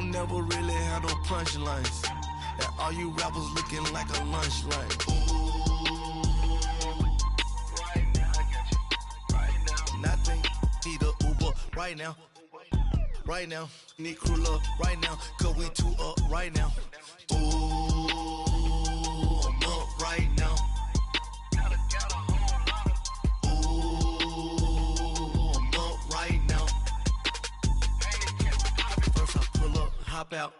don't never really have no punchlines. And all you rappers looking like a lunch line. Right now, I got you. Right now. Nothing, need a Uber right now. Right now, need crew up right now. Cause we two up right now. Ooh, I'm up right now. Ooh, I'm up right now. First I pull up, hop out,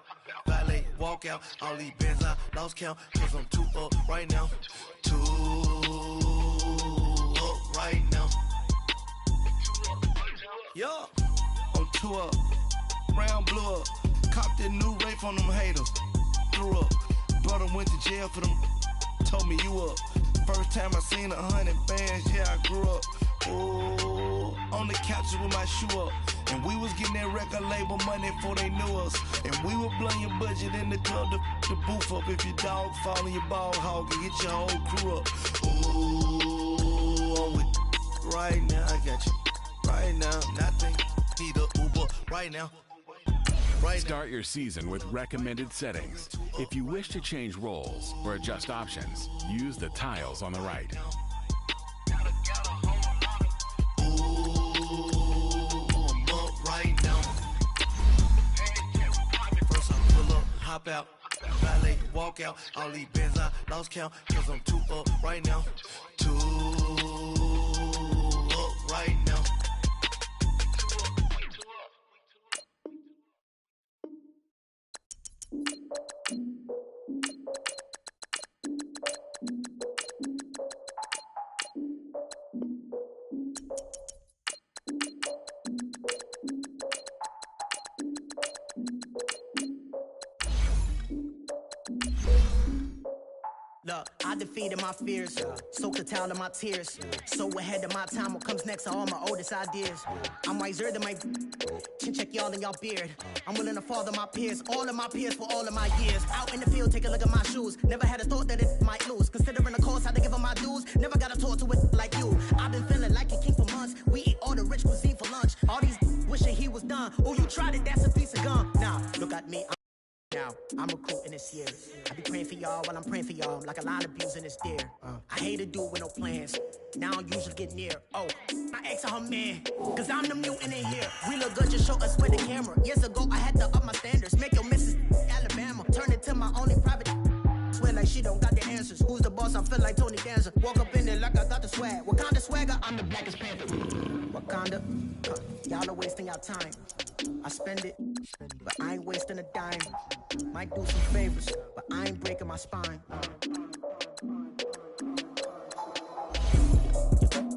valet, walk out. All these bands I lost count. Cause I'm two up right now. Two up right now. Yeah, I'm two up. Round blew up. Copped that new rape on them haters. Threw up. Brother went to jail for them. Told me you up. First time I seen 100 bands, yeah, I grew up. Ooh, on the couches with my shoe up. And we was getting that record label money before they knew us. And we were blowing your budget in the club to boof up. If your dog fall in your ball hog and get your whole crew up. Ooh, I'm with right now, I got you. Right now, nothing, need a Uber right now. Start your season with recommended settings. If you wish to change roles or adjust options, use the tiles on the right. First I pull up, hop out, valet, walk out. All these bands I lost count, cause I'm two up right now. Two up right now. Look, I defeated my fears, soaked the towel of my tears. So ahead of my time, what comes next are all my oldest ideas. I'm wiser than my chin check y'all in y'all beard. I'm willing to father my peers, all of my peers for all of my years. Out in the field, take a look at my shoes. Never had a thought that it might lose. Considering the cost, how to give them my dues. Never got a talk to it like you. I've been feeling like a king for months. We eat all the rich cuisine for lunch. All these wishing he was done. Oh, you tried it, that's a piece of gum. Now, look at me. Now, I'm recruiting this year. I be praying for y'all while I'm praying for y'all. Like a line of abusing this deer. I hate to do it with no plans. Now I usually get near. Oh, my ex are her man. Cause I'm the mutant in here. We look good, just show us with the camera. Years ago, I had to up my standards. Make your missus Alabama. Turn it to my only private. Swear like she don't got the answers. Who's the boss? I feel like Tony Danza. Walk up in there like I got the swag. What kind of swagger? I'm the blackest panther. Wakanda. Y'all are wasting your time. I spend it, but I ain't wasting a dime. Might do some favors, but I ain't breaking my spine.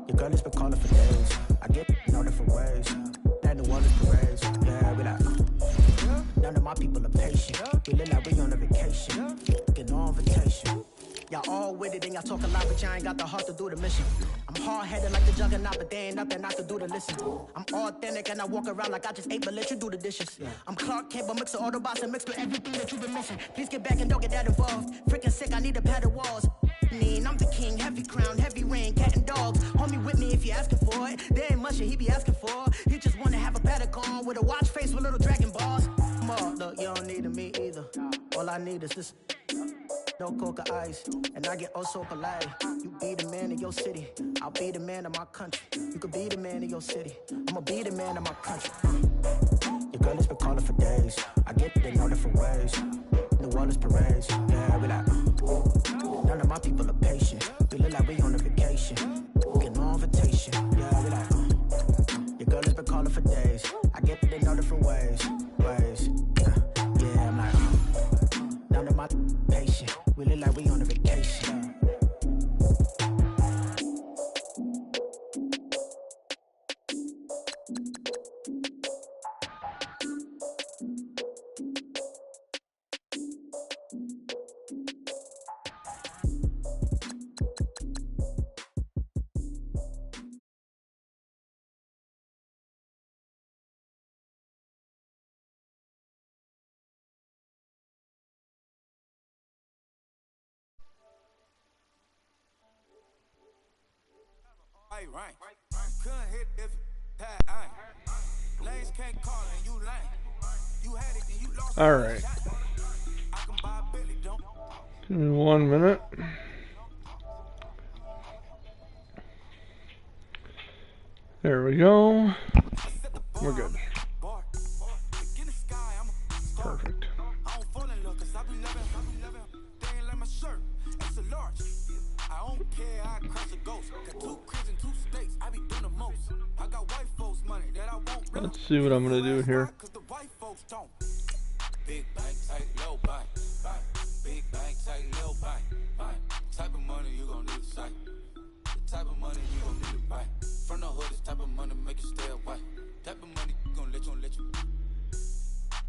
Your girl has been calling for days. I get in all different ways. That New Orleans parades. Yeah, we like. None of my people are patient. We look like we on a vacation. Get no invitation. Y'all all with it and y'all talk a lot, but y'all ain't got the heart to do the mission. I'm hard-headed like the juggernaut, but there ain't nothing I can do to listen. I'm authentic and I walk around like I just ate, but let you do the dishes. I'm Clark Kent, but mix of Autobots and mix with everything that you've been missing. Please get back and don't get that involved. Freaking sick, I need a pad of walls. I'm the king, heavy crown, heavy rain, cat and dogs. Homie with me if you're asking for it. There ain't much that he be asking for. He just wanna have a paddock on with a watch face with little dragon balls. Look, you don't need me either. All I need is this. No coca ice, and I get oh so polite. You be the man of your city, I'll be the man of my country. You could be the man of your city, I'ma be the man of my country. Your girl has been calling for days. I get it in all different ways. New Orleans parades, yeah, we like. None of my people are patient. We look like we on a vacation. Get no invitation, yeah, we like. Your girl has been calling for days. I get it in all different ways. Yeah, I'm like. None of my patient. We look like we on a vacation. Right. Couldn't hit if had I. Lanes can't call and you lame. You had it and you lost Alright. Give me 1 minute. There we go. We're good. Perfect. Let's see what I'm gonna do here. Big bank, tight, low buy. Big bank, tight, low buy. Type of money you gon' need to sight. The type of money you gon' need to buy. From the hood, this type of money make you stay away. Type of money gon' let you.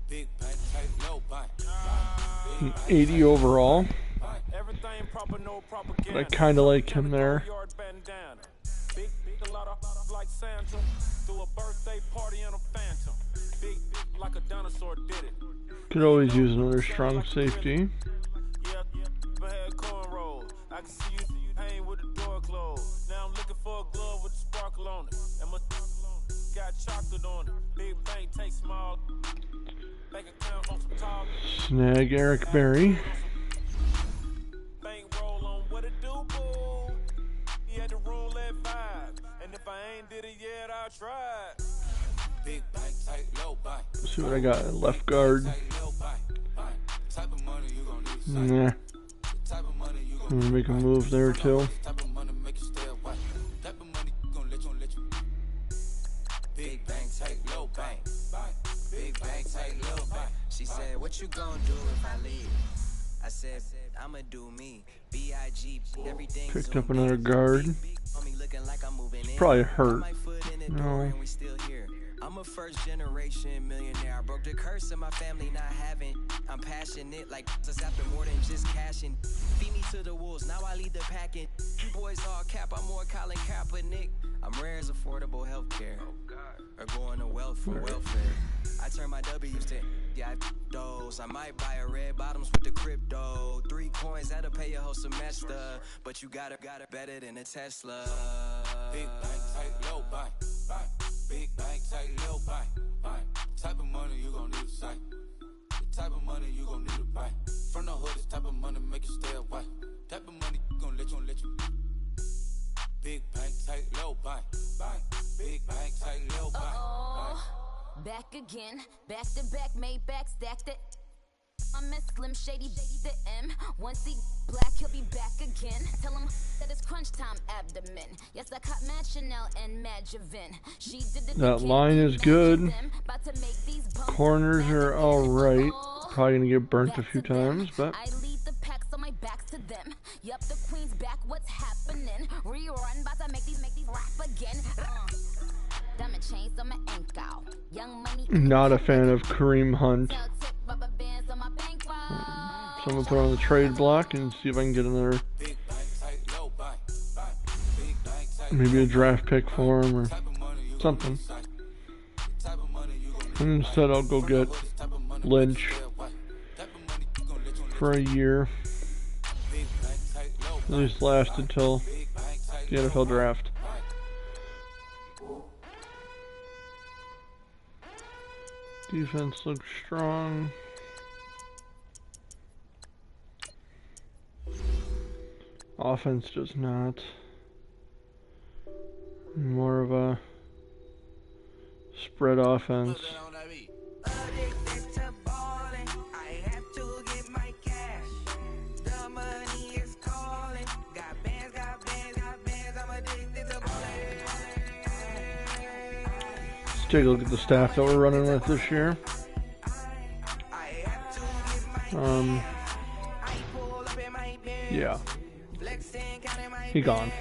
Big bank, tight, low buy. 80 overall. But I kind of like him there. Big a lot of like Santa. Threw a birthday party in a phantom. Big like a dinosaur did it. Could always use another strong safety. Yeah, had cornrows. I can see you hang with the door closed. Now I'm looking for a glove with a sparkle on it. And my got chocolate on it. Big bank, take small. Bank account on some tall. Snag Eric Berry. Bank roll on what it do, boo. He had the roulette vibe. And if I ain't did it yet, I'll try it. Big bank, tight, low buy. Let's see what I got at left guard. Nah. I'm gonna make a move there too. Big bank, tight, low bank. Big bank, tight, low bank. She said, what you gonna do if I leave? I said, I'ma do me. B.I.G. everything. Picked up another guard. Probably hurt. No. I'm a first generation millionaire. I broke the curse of my family not having. I'm passionate like just after more than just cashing. Feed me to the wolves, now I lead the packing. You boys all cap, I'm more Colin Kaepernick. I'm rare as affordable healthcare. Or going to wealth for welfare. I turn my W's to those. I might buy a red bottoms with the crypto. 3 coins, that'll pay your whole semester. But you gotta better than a Tesla. Big bank, tight, low buy. Big bank, tight, low buy. Type of money you gon' need to sight. The type of money you gon' need to buy. From the hood, this type of money make you stay away. Type of money gon' let you. Big bank, tight, low buy. Big bank, tight, low buy. Back again, back to back, made back, stacked it. I'm a Slim Shady, the M. Once he black, he'll be back again. Tell him that it's crunch time abdomen. Yes, I caught Mad Chanel and Mad Javin. She did the that line is good. Corners are alright. Probably gonna get burnt a few times, but I lead the packs on my back to them. Yup, the queen's back, what's happening? Rerun, about to make these rap again. Diamond chains on my ankle. Young money. Not a fan of Kareem Hunt. So I'm gonna put on the trade block and see if I can get another, maybe a draft pick for him or something. And instead I'll go get Lynch for a year. At least last until the NFL draft. Defense looks strong. Offense does not. More of a spread offense. Let's take a look at the staff that we're running with this year. Yeah. He gone.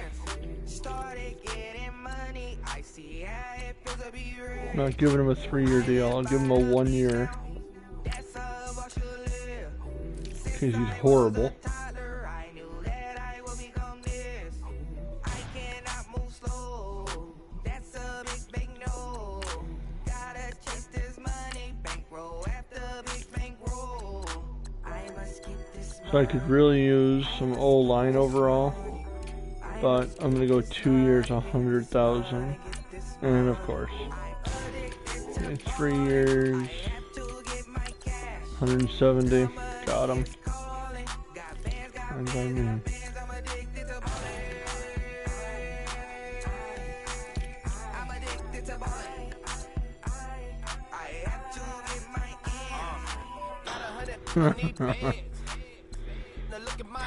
I'm not giving him a 3-year deal. I'll give him a 1 year. Because he's horrible. So I could really use some O-line overall, but I'm gonna go 2 years, 100,000, and of course, 3 years, 170. Got him. And by me.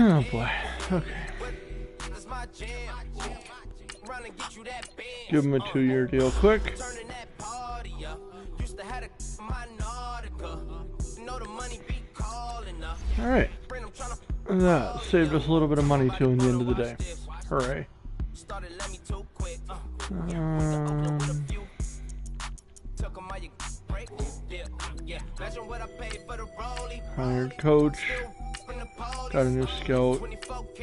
Oh boy. Okay. Give him a 2-year deal quick. Alright. That saved us a little bit of money too in the end of the day. Hooray. Hired coach. Got a new scout.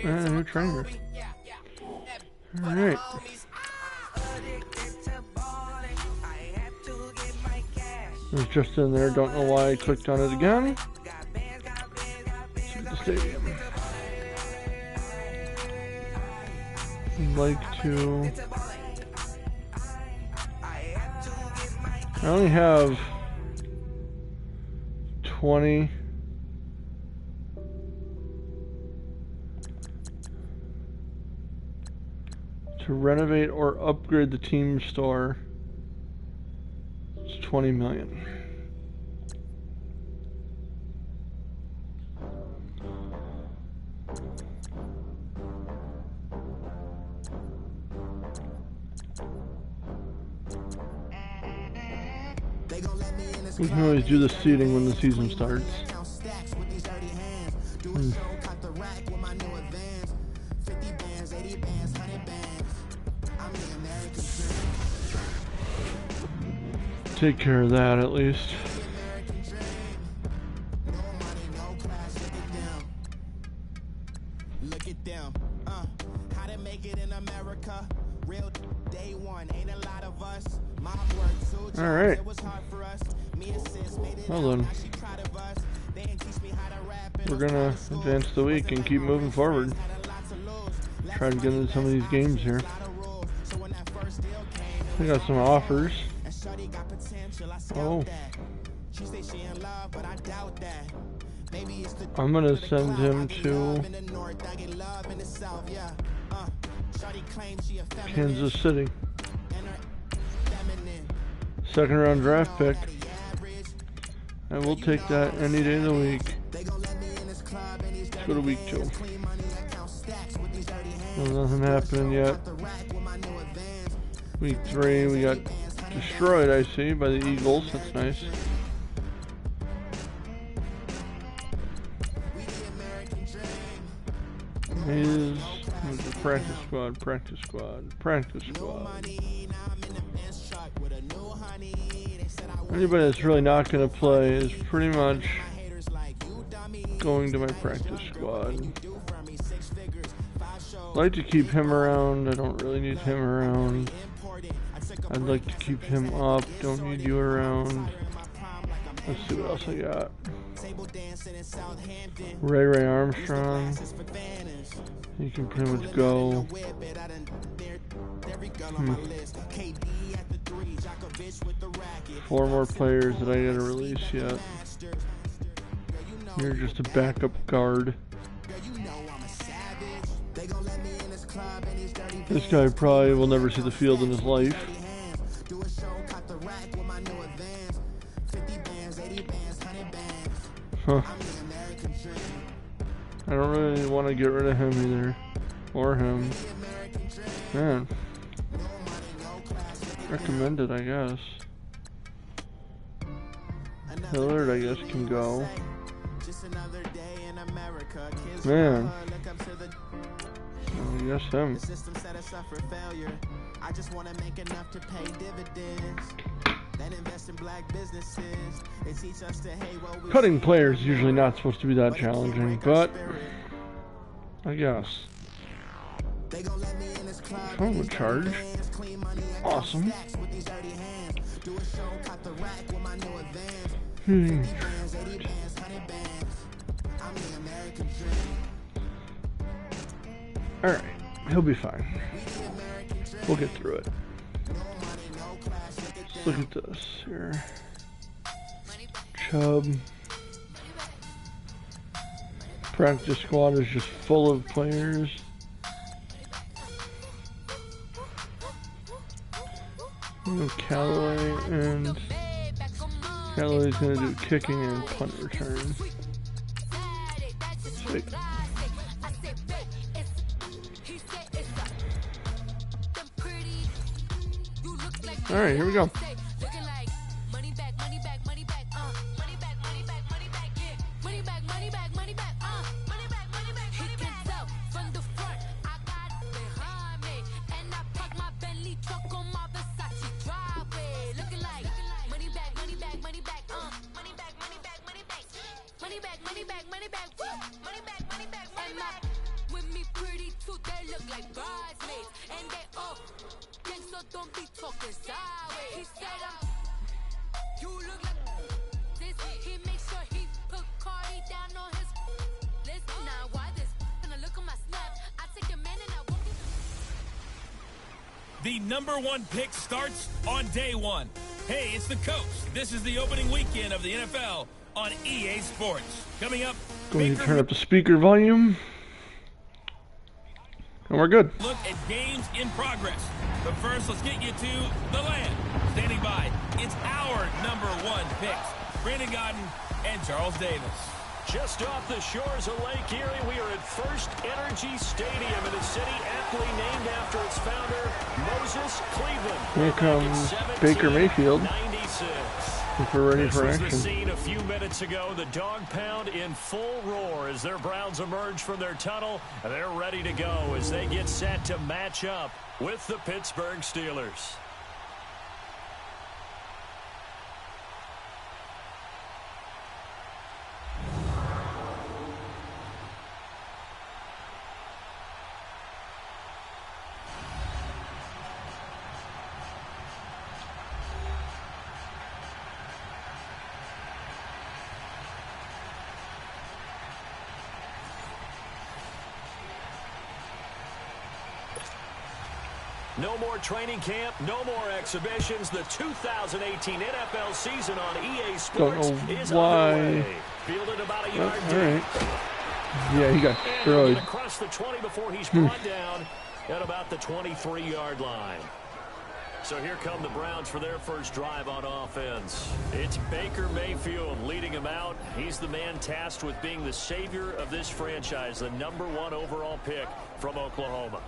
And a new trainer. Alright. It was just in there. Don't know why I clicked on it again. Let's get the stadium. I'd like to... I only have 20... to renovate or upgrade the team store. It's 20 million. We can always do the seating when the season starts. Take care of that at least. Look at them, how to make it in America. Real day one, ain't a lot of us. My work too. All right. It was hard for us. Me and sis made it. Well then, they didn't teach me how to rap. we're gonna advance the week and keep moving forward. Try to get into some of these games here. I got some offers. Oh. I'm gonna send him to Kansas City. Second round draft pick. I will take that any day of the week. Let's go to week 2. Well, nothing happening yet. Week 3, we got destroyed, I see, by the Eagles. That's nice. Is the practice squad, practice squad, practice squad. Anybody that's really not going to play is pretty much going to my practice squad. I'd like to keep him around. I don't really need him around. I'd like to keep him up. Don't need you around. Let's see what else I got. Ray Armstrong. You can pretty much go. 4 more players that I gotta release yet. You're just a backup guard. This guy probably will never see the field in his life. Huh. I don't really want to get rid of him either. Or him. Man. Recommended, I guess. Hillard, I guess, can go. Man. I guess him. I just want to make enough to pay dividends. Then invest in black businesses. They teach us to hate what we Cutting players is usually not supposed to be that challenging, but I guess. Phone would charge. Awesome. Alright, he'll be fine. We'll get through it. Let's look at this here. Chubb. Practice squad is just full of players. Callaway, and Callaway's going to do kicking and punt return. Sweet. Alright, here we go. The #1 pick starts on day 1. Hey, it's the coach. This is the opening weekend of the NFL on EA Sports. Coming up, going to turn up the speaker volume. And we're good. Look at games in progress. But first, let's get you to the land. Standing by, it's our #1 picks, Brandon Godden and Charles Davis. Just off the shores of Lake Erie, we are at First Energy Stadium in a city aptly named after its founder, Moses Cleveland. Here comes Baker Mayfield. If we're ready for action. This was the scene a few minutes ago. The dog pound in full roar as their Browns emerge from their tunnel. And they're ready to go as they get set to match up with the Pittsburgh Steelers. No more training camp, no more exhibitions. The 2018 NFL season on EA Sports is underway. Fielded about a yard deep. Right. Yeah, he got destroyed. Across the 20 before he's brought down at about the 23-yard line. So here come the Browns for their first drive on offense. It's Baker Mayfield leading him out. He's the man tasked with being the savior of this franchise, the #1 overall pick from Oklahoma.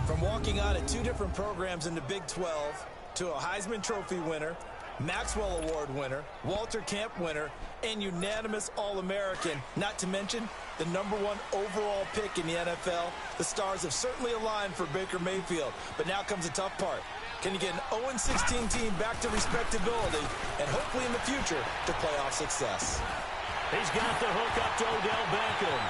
From walking on at 2 different programs in the Big 12 to a Heisman Trophy winner, Maxwell Award winner, Walter Camp winner, and unanimous All-American, not to mention the #1 overall pick in the NFL, the stars have certainly aligned for Baker Mayfield. But now comes the tough part. Can you get an 0-16 team back to respectability and hopefully in the future to playoff success? He's got the hook up to Odell Beckham.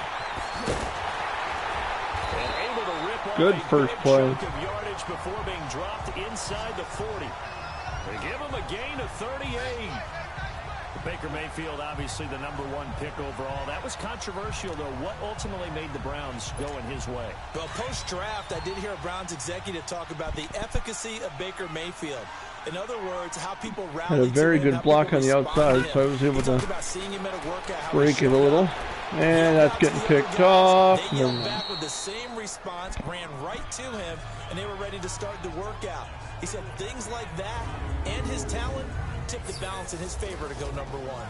And able to rip off good first play. Chunk of yardage before being dropped inside the 40. They give him a gain of 38. Baker Mayfield, obviously the #1 pick overall. That was controversial, though. What ultimately made the Browns go in his way? Well, post-draft, I did hear a Browns executive talk about the efficacy of Baker Mayfield. In other words, how people rallied. Had a very good block on the outside, so I was able to break it a little. And that's getting picked off. They yelled back with the same response, ran right to him, and they were ready to start the workout. He said things like that and his talent tipped the balance in his favor to go #1.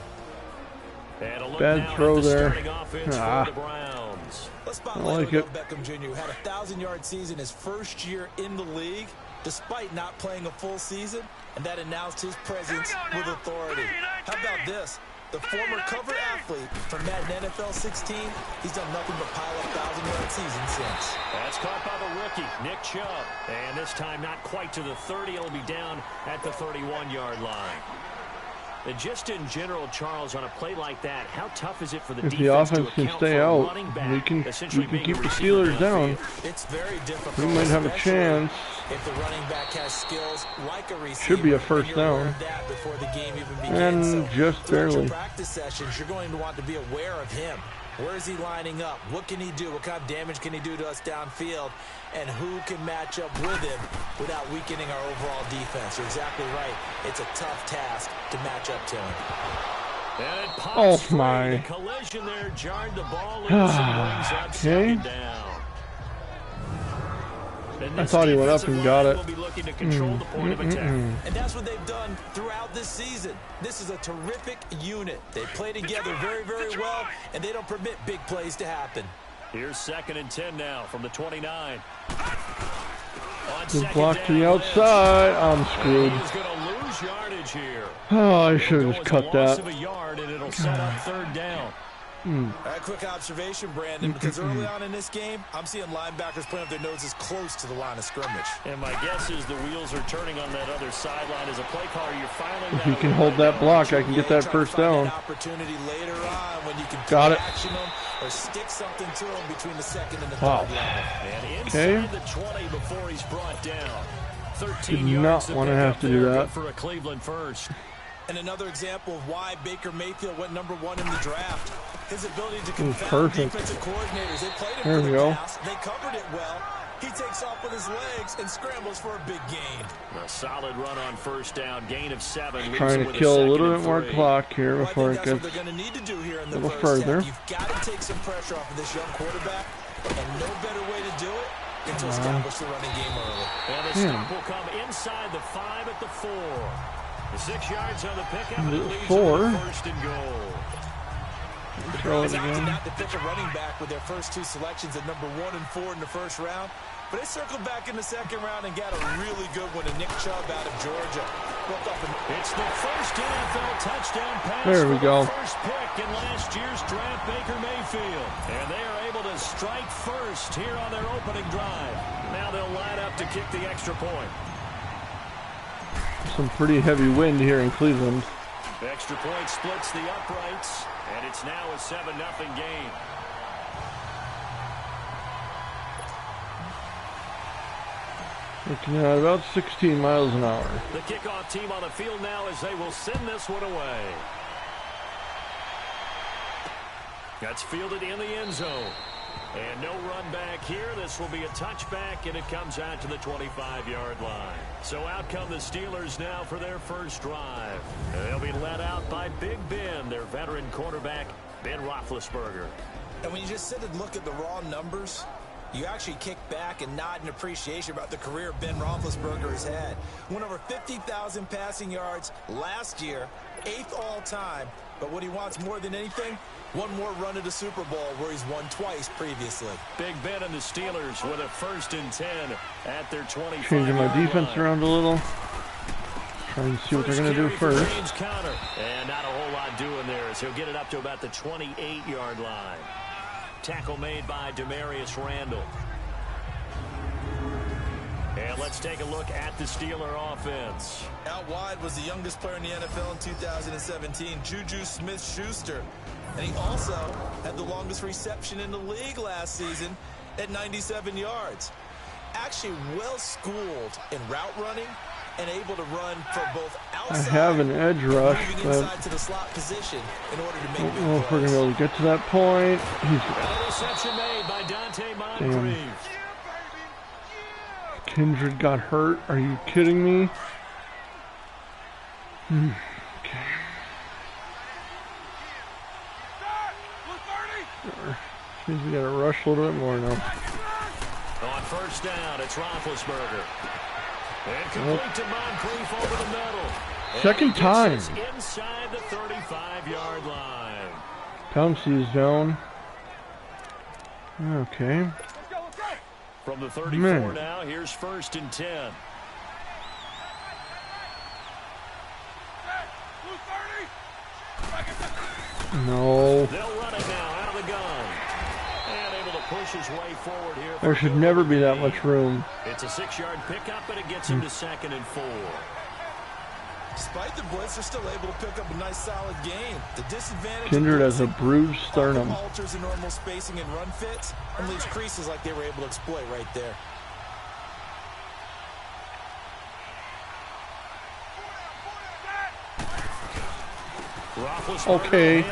And a look bad now throw at the there. starting offense for the Browns. Let's spotlight Odell Beckham Jr., who had a 1,000-yard season his first year in the league, despite not playing a full season, and that announced his presence with authority. How about this? The former cover athlete from Madden NFL 16, he's done nothing but pile up 1,000-yard seasons since. That's caught by the rookie, Nick Chubb. And this time not quite to the 30. He'll be down at the 31-yard line. And just in general, Charles, on a play like that, how tough is it for the defense the offense to can account stay for out, running back, we can keep the Steelers down. It's very difficult. We might have a chance. If the running back has skills like a receiver, should be a first down. Before the game even begins. And so just barely. Your practice sessions, you're going to want to be aware of him. Where is he lining up? What can he do? What kind of damage can he do to us downfield? And who can match up with him without weakening our overall defense? You're exactly right. It's a tough task to match up to him. Oh my. The collision there jarred the ball loose and brings up second down. I thought he went up and got it. And that's what they've done throughout this season. This is a terrific unit. They play together very, very well, and they don't permit big plays to happen. Here's 2nd and 10 now from the 29. Good block to the outside. I'm screwed. He's going to lose yardage here. Oh, I should have just cut that. Of a yard, and it'll set up 3rd down. A quick observation, Brandon, because early on in this game, I'm seeing linebackers putting up their noses close to the line of scrimmage. And my guess is the wheels are turning on that other sideline. As a play caller, you're filing if you can hold that block, I can get that first down. Opportunity later on when you can got it. Action them or stick something to them between the 2nd and the 3rd level. And inside the 20 before he's brought down. 13 Did not want to have to do that. For a Cleveland first. And another example of why Baker Mayfield went #1 in the draft. His ability to confound defensive coordinators. They played him for the pass. They covered it well. He takes off with his legs and scrambles for a big gain. A solid run on 1st down. Gain of 7. Trying to kill a little bit more clock here before it gets a little further. You've got to take some pressure off of this young quarterback, and no better way to do it than to establish the running game early. And the stop will come inside the 5 at the 4. The 6 yards on the pickup, and it leads 1st and goal. The Browns opted not to pick a running back with their first 2 selections at #1 and 4 in the 1st round. But they circled back in the 2nd round and got a really good one to Nick Chubb out of Georgia. It's the first NFL touchdown pass. There we go. First pick in last year's draft, Baker Mayfield. And they are able to strike first here on their opening drive. Now they'll line up to kick the extra point. Some pretty heavy wind here in Cleveland. The extra point splits the uprights, and it's now a 7-0 game. Looking at about 16 miles an hour. The kickoff team on the field now as they will send this one away. That's fielded in the end zone. And no run back here. This will be a touchback, and it comes out to the 25-yard line. So out come the Steelers now for their first drive. They'll be led out by Big Ben, their veteran quarterback, Ben Roethlisberger. And when you just sit and look at the raw numbers, you actually kick back and nod in appreciation about the career Ben Roethlisberger has had. Went over 50,000 passing yards last year, 8th all-time. But what he wants more than anything, one more run at a Super Bowl where he's won twice previously. Big Ben and the Steelers with a 1st and 10 at their 25. Changing my defense around a little. Trying to see what they're going to do first. And not a whole lot doing there as he'll get it up to about the 28-yard line. Tackle made by Demarius Randall. And let's take a look at the Steeler offense. Out wide was the youngest player in the NFL in 2017, Juju Smith-Schuster. And he also had the longest reception in the league last season at 97 yards. Actually well-schooled in route running and able to run for both outside. I have an edge rush, but inside to the slot position in order to make I don't know if we're going to be able to get to that point. Interception made by Dante Moncrief. Kindred got hurt. Are you kidding me? Okay. Means we got to rush a little bit more now. On 1st down, it's Roethlisberger. And complete to Moncrief over the middle. Second time. Inside the 35-yard line. Pouncey is down. Okay. From the 34 now, here's 1st and 10. No. They'll run it now out of the gun. And able to push his way forward here. There should never be that much room. It's a 6-yard pickup, and it gets him to 2nd and 4. Despite the blitz, they're still able to pick up a nice solid gain. The disadvantage Kindred has a bruised sternum. Alters the normal spacing and run fits and leaves creases like they were able to exploit right there. Okay.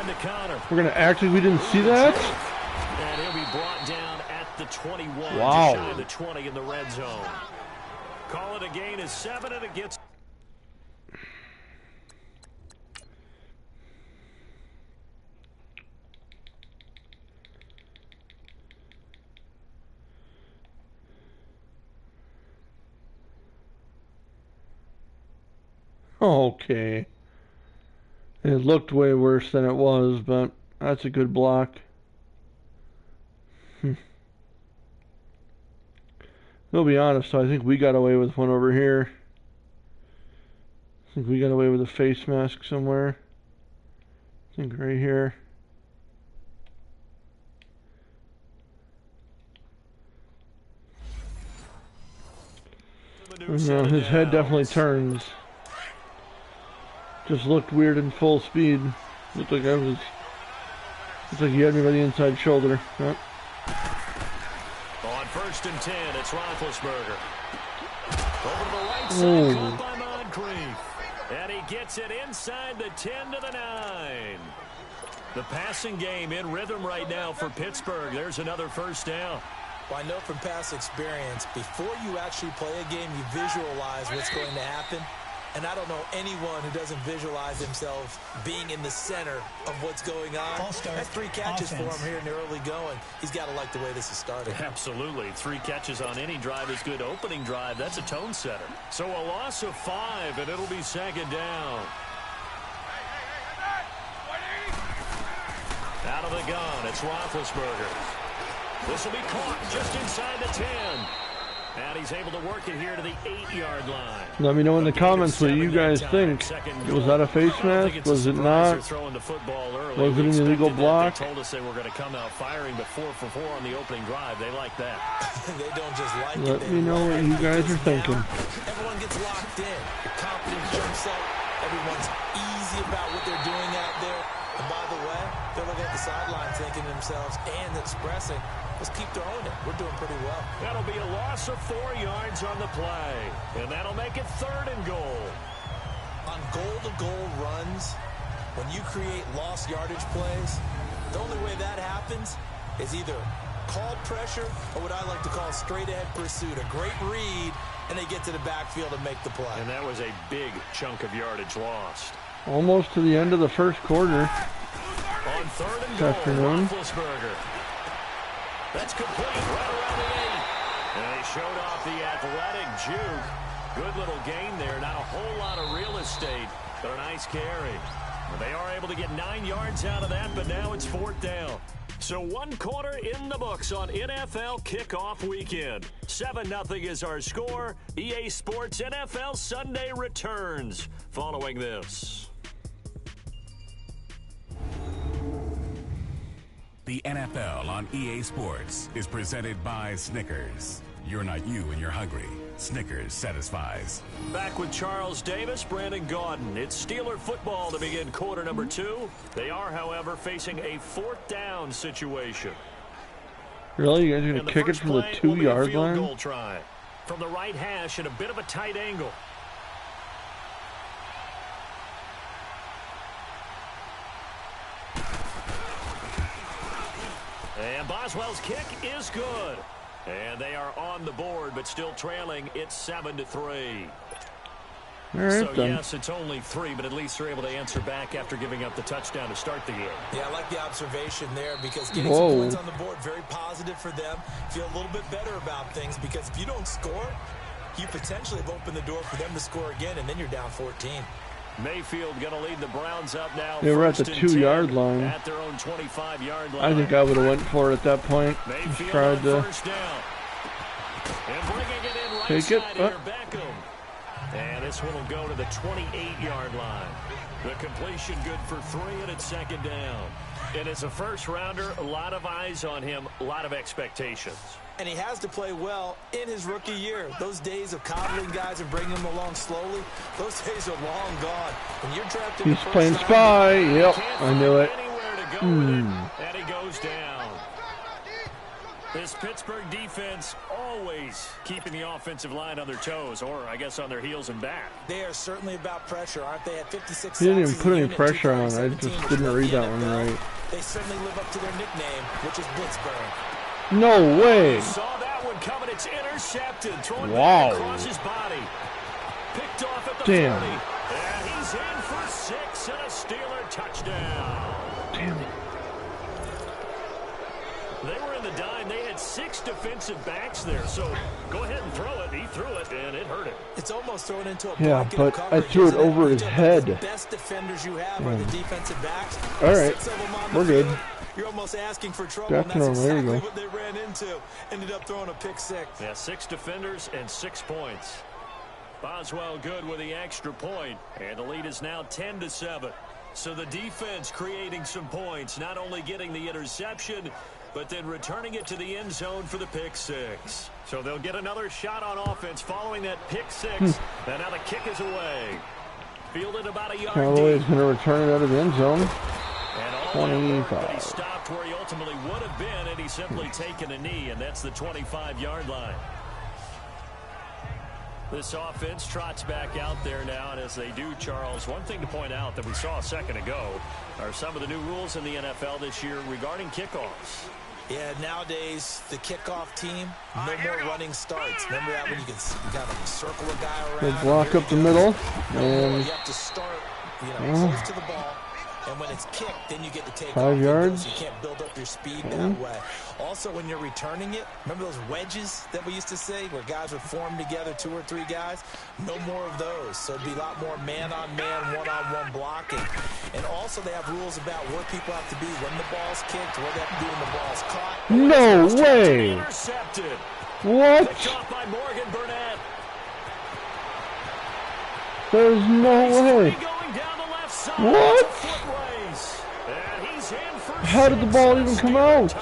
We're going to act like we didn't see that? And he'll be brought down at the 21. Wow. Just shy of the 20 in the red zone. Call it a gain of 7, and it gets... Okay. It looked way worse than it was, but that's a good block. I'll be honest, I think we got away with one over here. I think we got away with a face mask somewhere. I think right here. No, his head definitely turns. Just looked weird in full speed. Looked like Looks like he had me by the inside shoulder. Yep. On 1st and 10, it's Roethlisberger. Over to the right side, caught by Moncrief. And he gets it inside the 10 to the 9. The passing game in rhythm right now for Pittsburgh. There's another first down. Well, I know from past experience, before you actually play a game, you visualize what's going to happen. And I don't know anyone who doesn't visualize themselves being in the center of what's going on. That's 3 catches for him here in the early going. He's got to like the way this is starting. Absolutely. 3 catches on any drive is good. Opening drive, that's a tone setter. So a loss of 5, and it'll be 2nd down. Out of the gun, it's Roethlisberger. This will be caught just inside the 10. And he's able to work it here to the 8-yard line. Let me know in the comments what you guys think. Was that a face mask? Was it not? Was it an illegal block? They told us they were going to come out firing, but 4 for 4 on the opening drive. They like that. They don't just like it. Let me know what you guys are thinking. Everyone gets locked in. Confidence jumps up. Everyone's easy about what they're doing out there. And by the way, they're looking at the sideline thinking to themselves and expressing, let's keep throwing it. We're doing pretty well. That'll be a loss of 4 yards on the play. And that'll make it 3rd and goal. On goal-to-goal runs, when you create lost yardage plays, the only way that happens is either called pressure or what I like to call straight-ahead pursuit. A great read, and they get to the backfield and make the play. And that was a big chunk of yardage lost. Almost to the end of the first quarter. On 3rd and goal, Roethlisberger. That's complete right around the 8. And they showed off the athletic juke. Good little gain there. Not a whole lot of real estate, but a nice carry. They are able to get 9 yards out of that, but now it's 4th down. So 1 quarter in the books on NFL kickoff weekend. 7-0 is our score. EA Sports NFL Sunday returns following this. The NFL on EA Sports is presented by Snickers. You're not you when you're hungry. Snickers satisfies. Back with Charles Davis, Brandon Gaudin. It's Steeler football to begin quarter number 2. They are, however, facing a 4th down situation. Really? You guys are going to kick it from the 2-yard line? Goal try from the right hash at a bit of a tight angle. And Boswell's kick is good. And they are on the board, but still trailing. It's 7-3. All right, so, yes, it's only 3, but at least they're able to answer back after giving up the touchdown to start the game. Yeah, I like the observation there because getting some points on the board, very positive for them. Feel a little bit better about things because if you don't score, you potentially have opened the door for them to score again, and then you're down 14. Mayfield going to lead the Browns up now. They were at the 2-yard line. At their own 25-yard line. I think I would have went for it at that point. Mayfield tried to first down. And bringing it in right take side it. here, Beckham. And this one will go to the 28-yard line. The completion good for 3, and it's 2nd down. And as a first-rounder, a lot of eyes on him, a lot of expectations. And he has to play well in his rookie year. Those days of coddling guys and bringing them along slowly, those days are long gone. When you're drafted, he's playing spy. Yep, I knew it. And he goes down. This Pittsburgh defense always keeping the offensive line on their toes, or I guess on their heels and back. They are certainly about pressure, aren't they? At 56 he didn't even put any pressure on. I just didn't read that one right. They certainly live up to their nickname, which is Blitzburg. No way. Saw that one coming. It's intercepted. Throwing wow. back across his body. Picked off at the 30. Damn. And he's in for 6 and a Steeler touchdown. Damn it. They were in the dime. They had 6 defensive backs there. So go ahead and throw it. He threw it, and it hurt him. It's almost thrown into a yeah, but I threw it over his head. The best defenders you have are the defensive backs. All right, we're good. You're almost asking for trouble, Definitely, and that's exactly there you go. what they ran into. Ended up throwing a pick 6. Yeah, 6 defenders and 6 points. Boswell good with the extra point, and the lead is now 10-7. So the defense creating some points, not only getting the interception, but then returning it to the end zone for the pick 6. So they'll get another shot on offense following that pick 6. And now the kick is away. Fielded about a yard Callaway's deep. going to return it out of the end zone. And all that work, but he 25. stopped where he ultimately would have been, and he's simply taken a knee, and that's the 25-yard line. This offense trots back out there now, and as they do, Charles, one thing to point out that we saw a second ago are some of the new rules in the NFL this year regarding kickoffs. Yeah, nowadays, the kickoff team, no more running starts. Remember that when you can kind of circle a guy around? They block up the middle, and you have to start, close to the ball. And when it's kicked, then you get to take 5 yards. So you can't build up your speed that way. Also, when you're returning it, remember those wedges that we used to say where guys would form together, 2 or 3 guys? No more of those. So it'd be a lot more man-on-man, one-on-one blocking. And also they have rules about where people have to be when the ball's kicked, what they have to do when the ball's caught. No way! Intercepted. What? Picked off by Morgan Burnett. There's no way. What? How did the ball even come out?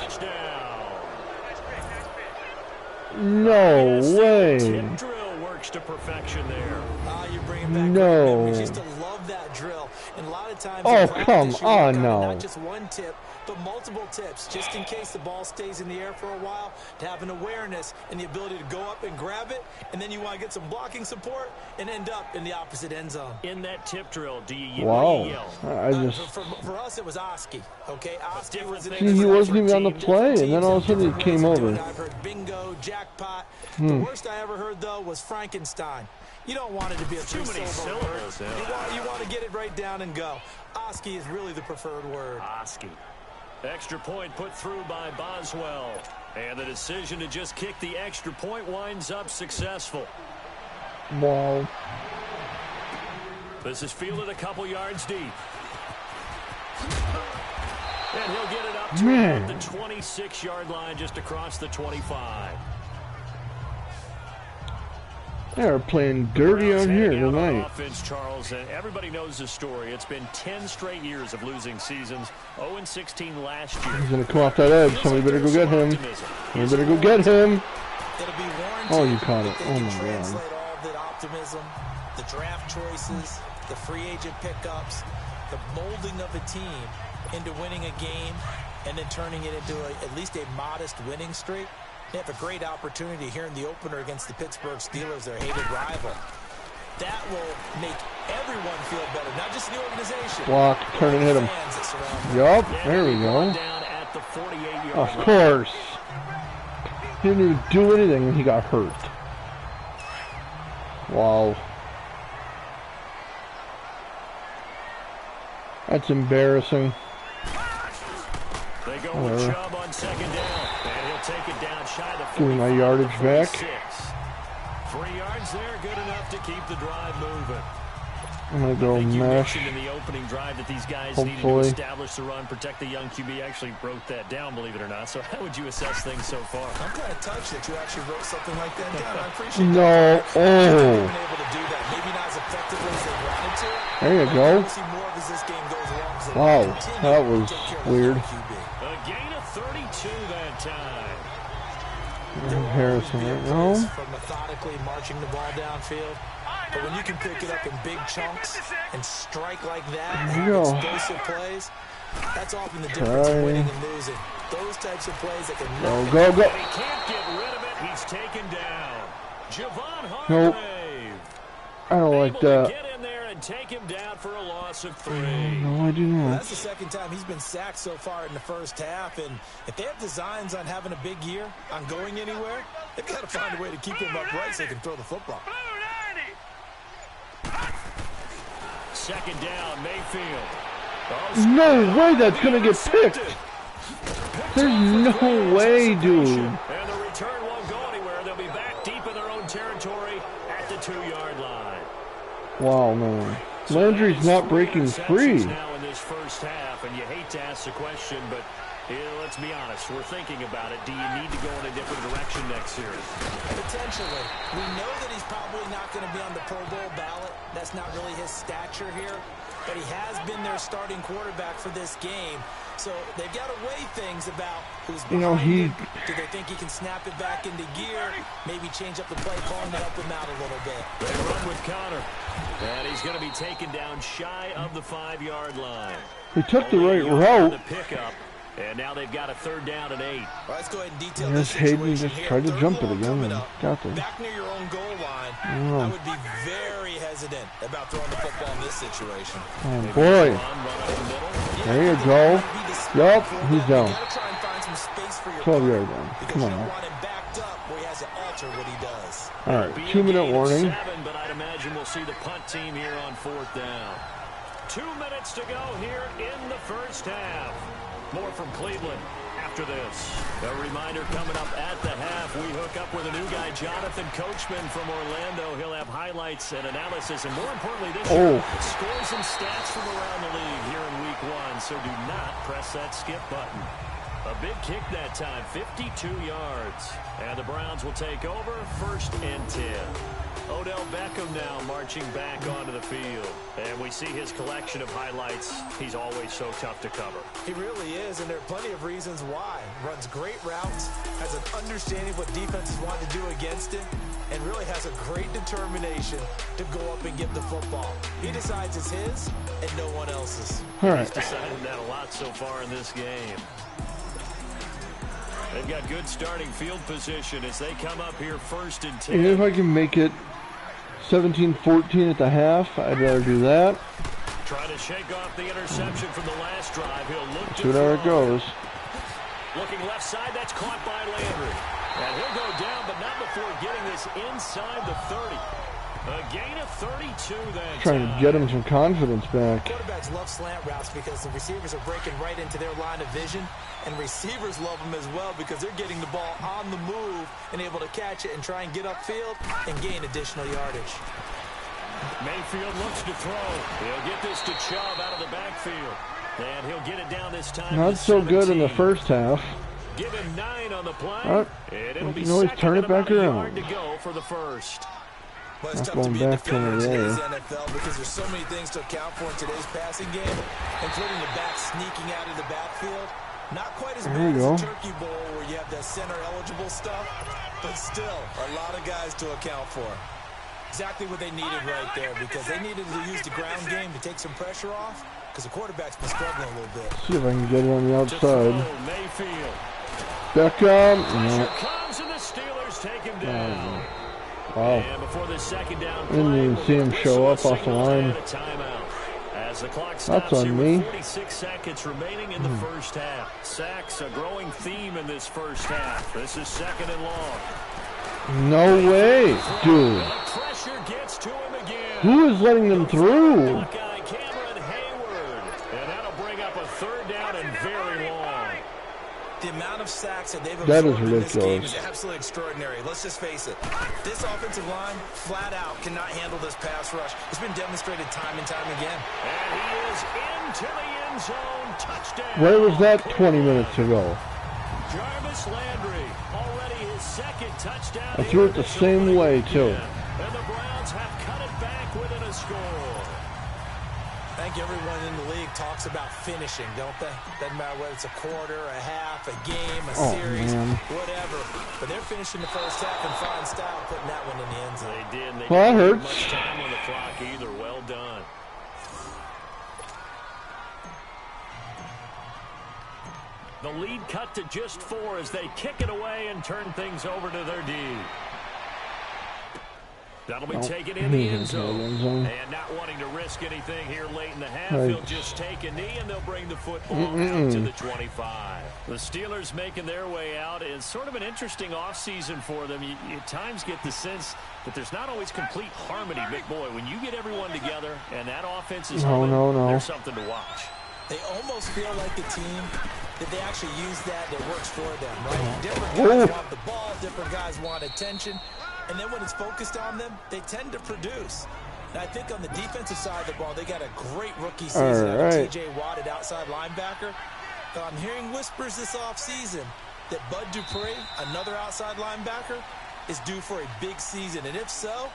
No way. Tip drill works to perfection there. You're bringing back no. We used to love that drill. And a lot of times oh, come on, no. Not just one tip, but multiple tips, just in case the ball stays in the air for a while, to have an awareness and the ability to go up and grab it, and then you want to get some blocking support and end up in the opposite end zone. In that tip drill, do you yell? For us, it was Oski. Okay, Oski was he wasn't even on the play, and then all of a sudden he came over. I've heard bingo, jackpot. The worst I ever heard, though, was Frankenstein. You don't want it to be a too many syllables. You want to get it right down and go. Oski is really the preferred word. Oski. Extra point put through by Boswell. And the decision to just kick the extra point winds up successful. Wow. This is fielded a couple yards deep. And he'll get it up to the 26-yard line just across the 25. They're playing dirty out here tonight. Offense, Charles, and everybody knows the story. It's been 10 straight years of losing seasons. 0-16 last year. He's going to come off that edge. Somebody better go get him. Somebody better go get him. Oh, you caught it. Oh, my God. All of that optimism, the draft choices, the free agent pickups, the molding of a team into winning a game and then turning it into at least a modest winning streak. They have a great opportunity here in the opener against the Pittsburgh Steelers, their hated rival. That will make everyone feel better, not just the organization. Block, turn and hit him. Yup, there we go. Of course. He didn't even do anything when he got hurt. Wow. That's embarrassing. They go with Chubb on second down, and he'll take it down shy of the 45. Give me my yardage back. 3 yards there, good enough to keep the drive moving. I'm going to go mesh. In the opening drive that these guys needed to establish the run, protect the young QB. Actually broke that down, believe it or not. So how would you assess things so far? I'm kind of touched that you actually wrote something like that down. I appreciate that. They've been able to do that. Maybe not as effectively as they wanted to. There you go. We'll see more as this game goes along. Wow, that was weird. A gain of 32 that time. Harrison right now. From methodically marching the ball downfield. But when you can pick it up in big chunks and strike like that and have explosive plays, that's often the difference in winning and losing. Those types of plays that can go. He can't get rid of it. He's taken down. Javon Hargrave. Nope. I don't like that. Get in there and take him down for a loss of 3. No, I do not. Well, that's the second time he's been sacked so far in the first half, and if they have designs on having a big year, on going anywhere, they've got to find a way to keep him upright so they can throw the football. Second down, Mayfield. No way that's going to get picked. There's no way, dude. And the return won't go anywhere. They'll be back deep in their own territory at the 2-yard line. Wow, man. Landry's not breaking free. Now in this first half, and you hate to ask the question, but let's be honest, we're thinking about it. Do you need to go in a different direction next series? Potentially. We know that he's probably not going to be on the Pro Bowl ballot. That's not really his stature here. But he has been their starting quarterback for this game. So they've got to weigh things about who's behind him. Do they think he can snap it back into gear? Maybe change up the play calling to help him out a little bit. They run with Connor. And he's going to be taken down shy of the 5-yard line. He took the right route. The pickup. And now they've got a 3rd down and 8. Well, let's go ahead and detail Yes, Hayden just tried to jump it again and got there. Back near your own goal line, I would be very hesitant about throwing the football in this situation. Oh, boy. There you go. Yup, he's down. 12-yard line. Come on. All right, 2-minute warning. But I'd imagine we'll see the punt team here on 4th down. 2 minutes to go here in the first half. More from Cleveland after this. A reminder coming up at the half. We hook up with a new guy, Jonathan Coachman from Orlando. He'll have highlights and analysis, and more importantly this year, scores and stats from around the league here in week 1. So do not press that skip button. A big kick that time, 52 yards. And the Browns will take over, 1st and 10. Odell Beckham now marching back onto the field. And we see his collection of highlights. He's always so tough to cover. He really is, and there are plenty of reasons why. Runs great routes, has an understanding of what defenses want to do against him, and really has a great determination to go up and get the football. He decides it's his and no one else's. All right. He's decided that a lot so far in this game. They've got good starting field position as they come up here 1st and 10. And if I can make it 17-14 at the half, I'd rather do that. Trying to shake off the interception from the last drive. He'll look to see how it goes. Looking left side, that's caught by Landry. And he'll go down, but not before getting this inside the 30. A gain of 32 then. Trying to get him some confidence back. Quarterbacks love slant routes because the receivers are breaking right into their line of vision. And receivers love them as well because they're getting the ball on the move and able to catch it and try and get upfield and gain additional yardage. Mayfield looks to throw. He'll get this to Chubb out of the backfield. And he'll get it down this time. Not so good in the first half. Give him 9 on the play. And it'll be you can always turn it back around. To go for the first. Well, it's tough to be a defender in today's NFL because there's so many things to account for in today's passing game, including the back sneaking out of the backfield. Not quite as bad as a Turkey Bowl where you have the center-eligible stuff, but still a lot of guys to account for. Exactly what they needed right there because they needed to use the ground game to take some pressure off because the quarterback's been struggling a little bit. See if I can get it on the outside. Mayfield. Beckham. Comes and the Steelers take him down. Wow. And before the 2nd down play, Didn't even see him show up off the line. As the clock stops That's on me. 46 seconds remaining in the first half. Sacks a growing theme in this first half. This is 2nd and long. No way, dude. Pressure gets to him again. Who is letting them through? And that'll bring up a 3rd down and very long. The amount of sacks that they've absorbed in this game is absolutely extraordinary. Let's just face it. This offensive line, flat out, cannot handle this pass rush. It's been demonstrated time and time again. And he is into the end zone. Touchdown. Where was that 20 minutes ago? Jarvis Landry, already his 2nd touchdown. I threw it the same way, too. And the Browns have cut it back within a score. I think everyone in the league talks about finishing, don't they? Doesn't matter whether it's a quarter, a half, a game, a series, whatever. But they're finishing the first half in fine style, putting that one in the end zone. They did. They well, that didn't hurts. much time on the clock either. Well done. The lead cut to just 4 as they kick it away and turn things over to their D. That'll be taken in the end zone. And not wanting to risk anything here late in the half, he'll just take a knee and they'll bring the football out to the 25. The Steelers making their way out is sort of an interesting offseason for them. You at times get the sense that there's not always complete harmony, but boy, when you get everyone together and that offense is there's something to watch. They almost feel like a team that they actually use that works for them, right? Different guys want the ball, different guys want attention, and then when it's focused on them, they tend to produce. And I think on the defensive side of the ball, they got a great rookie season out of T.J. Watt at outside linebacker. But I'm hearing whispers this offseason that Bud Dupree, another outside linebacker, is due for a big season. And if so,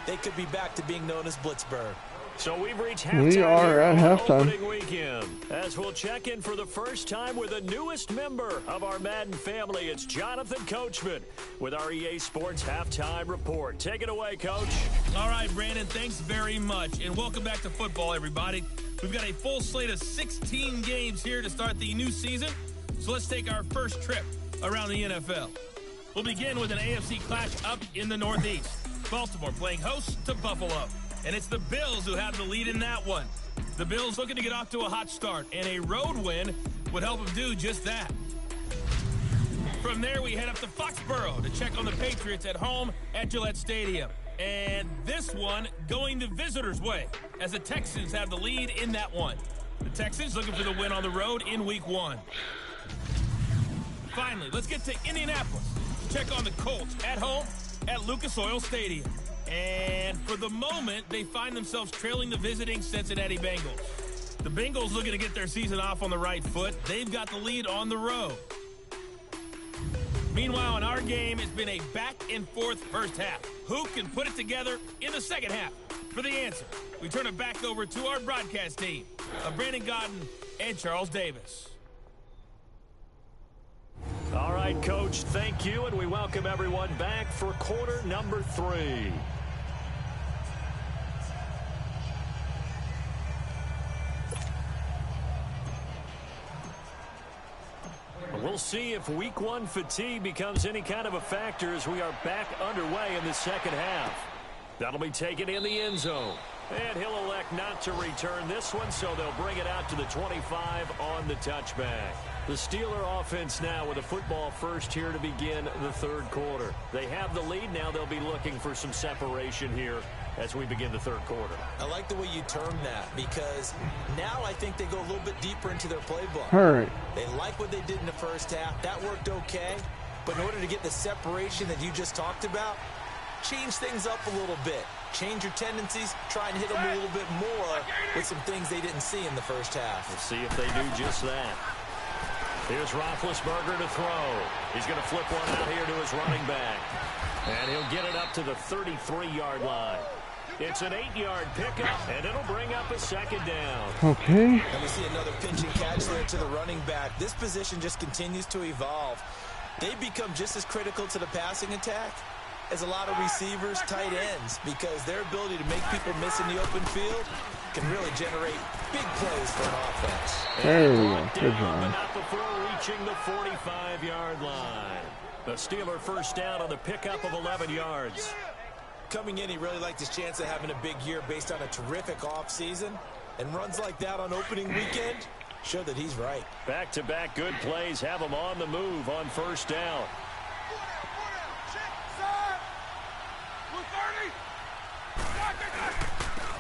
they could be back to being known as Blitzburg. So we've reached halftime. We are at halftime. Opening weekend. As we'll check in for the first time with the newest member of our Madden family, it's Jonathan Coachman with our EA Sports Halftime Report. Take it away, Coach. All right, Brandon, thanks very much. And welcome back to football, everybody. We've got a full slate of 16 games here to start the new season. So let's take our first trip around the NFL. We'll begin with an AFC clash up in the Northeast. Baltimore playing host to Buffalo. And it's the Bills who have the lead in that one. The Bills looking to get off to a hot start, and a road win would help them do just that. From there, we head up to Foxborough to check on the Patriots at home at Gillette Stadium. And this one going the visitors' way, as the Texans have the lead in that one. The Texans looking for the win on the road in Week 1. Finally, let's get to Indianapolis. Check on the Colts at home at Lucas Oil Stadium. And for the moment, they find themselves trailing the visiting Cincinnati Bengals. The Bengals looking to get their season off on the right foot. They've got the lead on the road. Meanwhile, in our game, it's been a back-and-forth first half. Who can put it together in the second half? For the answer, we turn it back over to our broadcast team of Brandon Godden and Charles Davis. All right, Coach, thank you, and we welcome everyone back for quarter number 3. We'll see if Week 1 fatigue becomes any kind of a factor as we are back underway in the second half. That'll be taken in the end zone. And he'll elect not to return this one, so they'll bring it out to the 25 on the touchback. The Steeler offense now with a football first here to begin the third quarter. They have the lead. Now they'll be looking for some separation here as we begin the third quarter. I like the way you term that, because now I think they go a little bit deeper into their playbook. All right. They like what they did in the first half. That worked okay. But in order to get the separation that you just talked about, change things up a little bit. Change your tendencies. Try and hit them a little bit more with some things they didn't see in the first half. We'll see if they do just that. Here's Roethlisberger to throw. He's going to flip one out here to his running back. And he'll get it up to the 33-yard line. It's an 8-yard pickup, and it'll bring up a second down. Okay. And we see another pinch and catch there to the running back. This position just continues to evolve. They become just as critical to the passing attack as a lot of receivers, tight ends, because their ability to make people miss in the open field can really generate big plays for an offense. There we go. Good job. But not before reaching the 45-yard line. The Steeler first down on the pickup of 11 yards. Coming in, he really liked his chance of having a big year based on a terrific offseason. And runs like that on opening weekend show that he's right. Back-to-back good plays have him on the move on first down.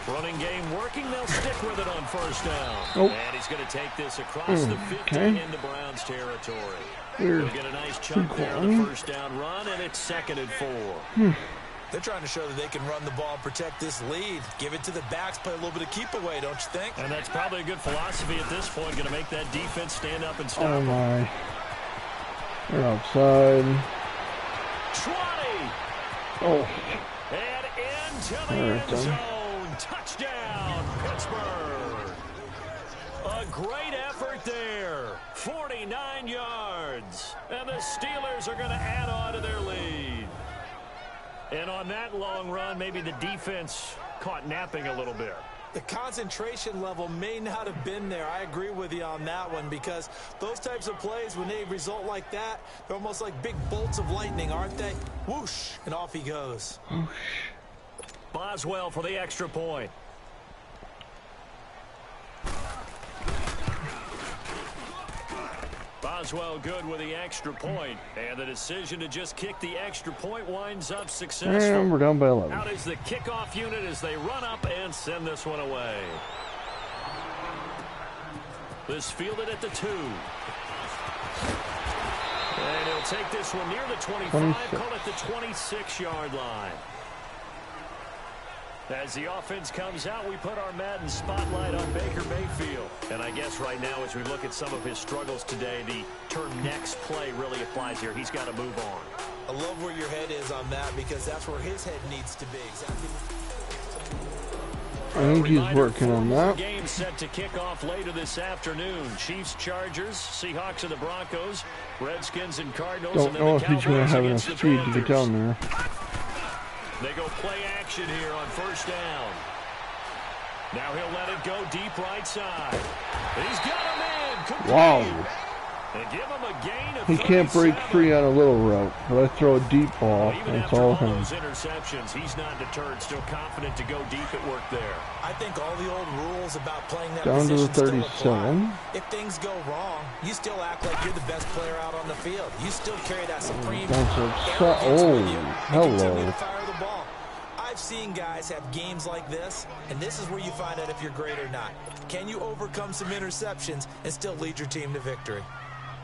Running game working. They'll stick with it on first down. Oh. And he's going to take this across the 50 into Browns territory. Weird. He'll get a nice chunk there on the first down run, and it's 2nd and 4. They're trying to show that they can run the ball and protect this lead. Give it to the backs, play a little bit of keep away, don't you think? And that's probably a good philosophy at this point, going to make that defense stand up and stop. Oh, my. They're outside. 20. Oh. And into the end zone. Touchdown, Pittsburgh. A great effort there. 49 yards. And the Steelers are going to add on to their lead. And on that long run, maybe the defense caught napping a little bit. The concentration level may not have been there. I agree with you on that one, because those types of plays, when they result like that, they're almost like big bolts of lightning, aren't they? Whoosh, and off he goes. Whoosh. Boswell for the extra point. Boswell good with the extra point. And the decision to just kick the extra point winds up successful. And we're down by 11. Out is the kickoff unit as they run up and send this one away. This fielded at the 2. And he'll take this one near the 25, 26. call it the 26-yard line. As the offense comes out, we put our Madden spotlight on Baker Mayfield. And I guess right now, as we look at some of his struggles today, the term next play really applies here. He's got to move on. I love where your head is on that because that's where his head needs to be. Exactly. I think he's working on that. Game set to kick off later this afternoon. Chiefs, Chargers, Seahawks, and the Broncos, Redskins, and Cardinals. Don't know if he's going to have enough speed to get down there. They go play action here on first down. Now he'll let it go deep right side. He's got him in. Complete. Wow. They give him a gain of He can't break free on a little route, but I throw a deep ball. That's all him. Those interceptions, he's not deterred, still confident to go deep at work there. I think all the old rules about playing that Down to the position 37. If things go wrong, you still act like you're the best player out on the field. You still carry that supreme arrogance with you and continue to fire the ball. I've seen guys have games like this, and this is where you find out if you're great or not. Can you overcome some interceptions and still lead your team to victory?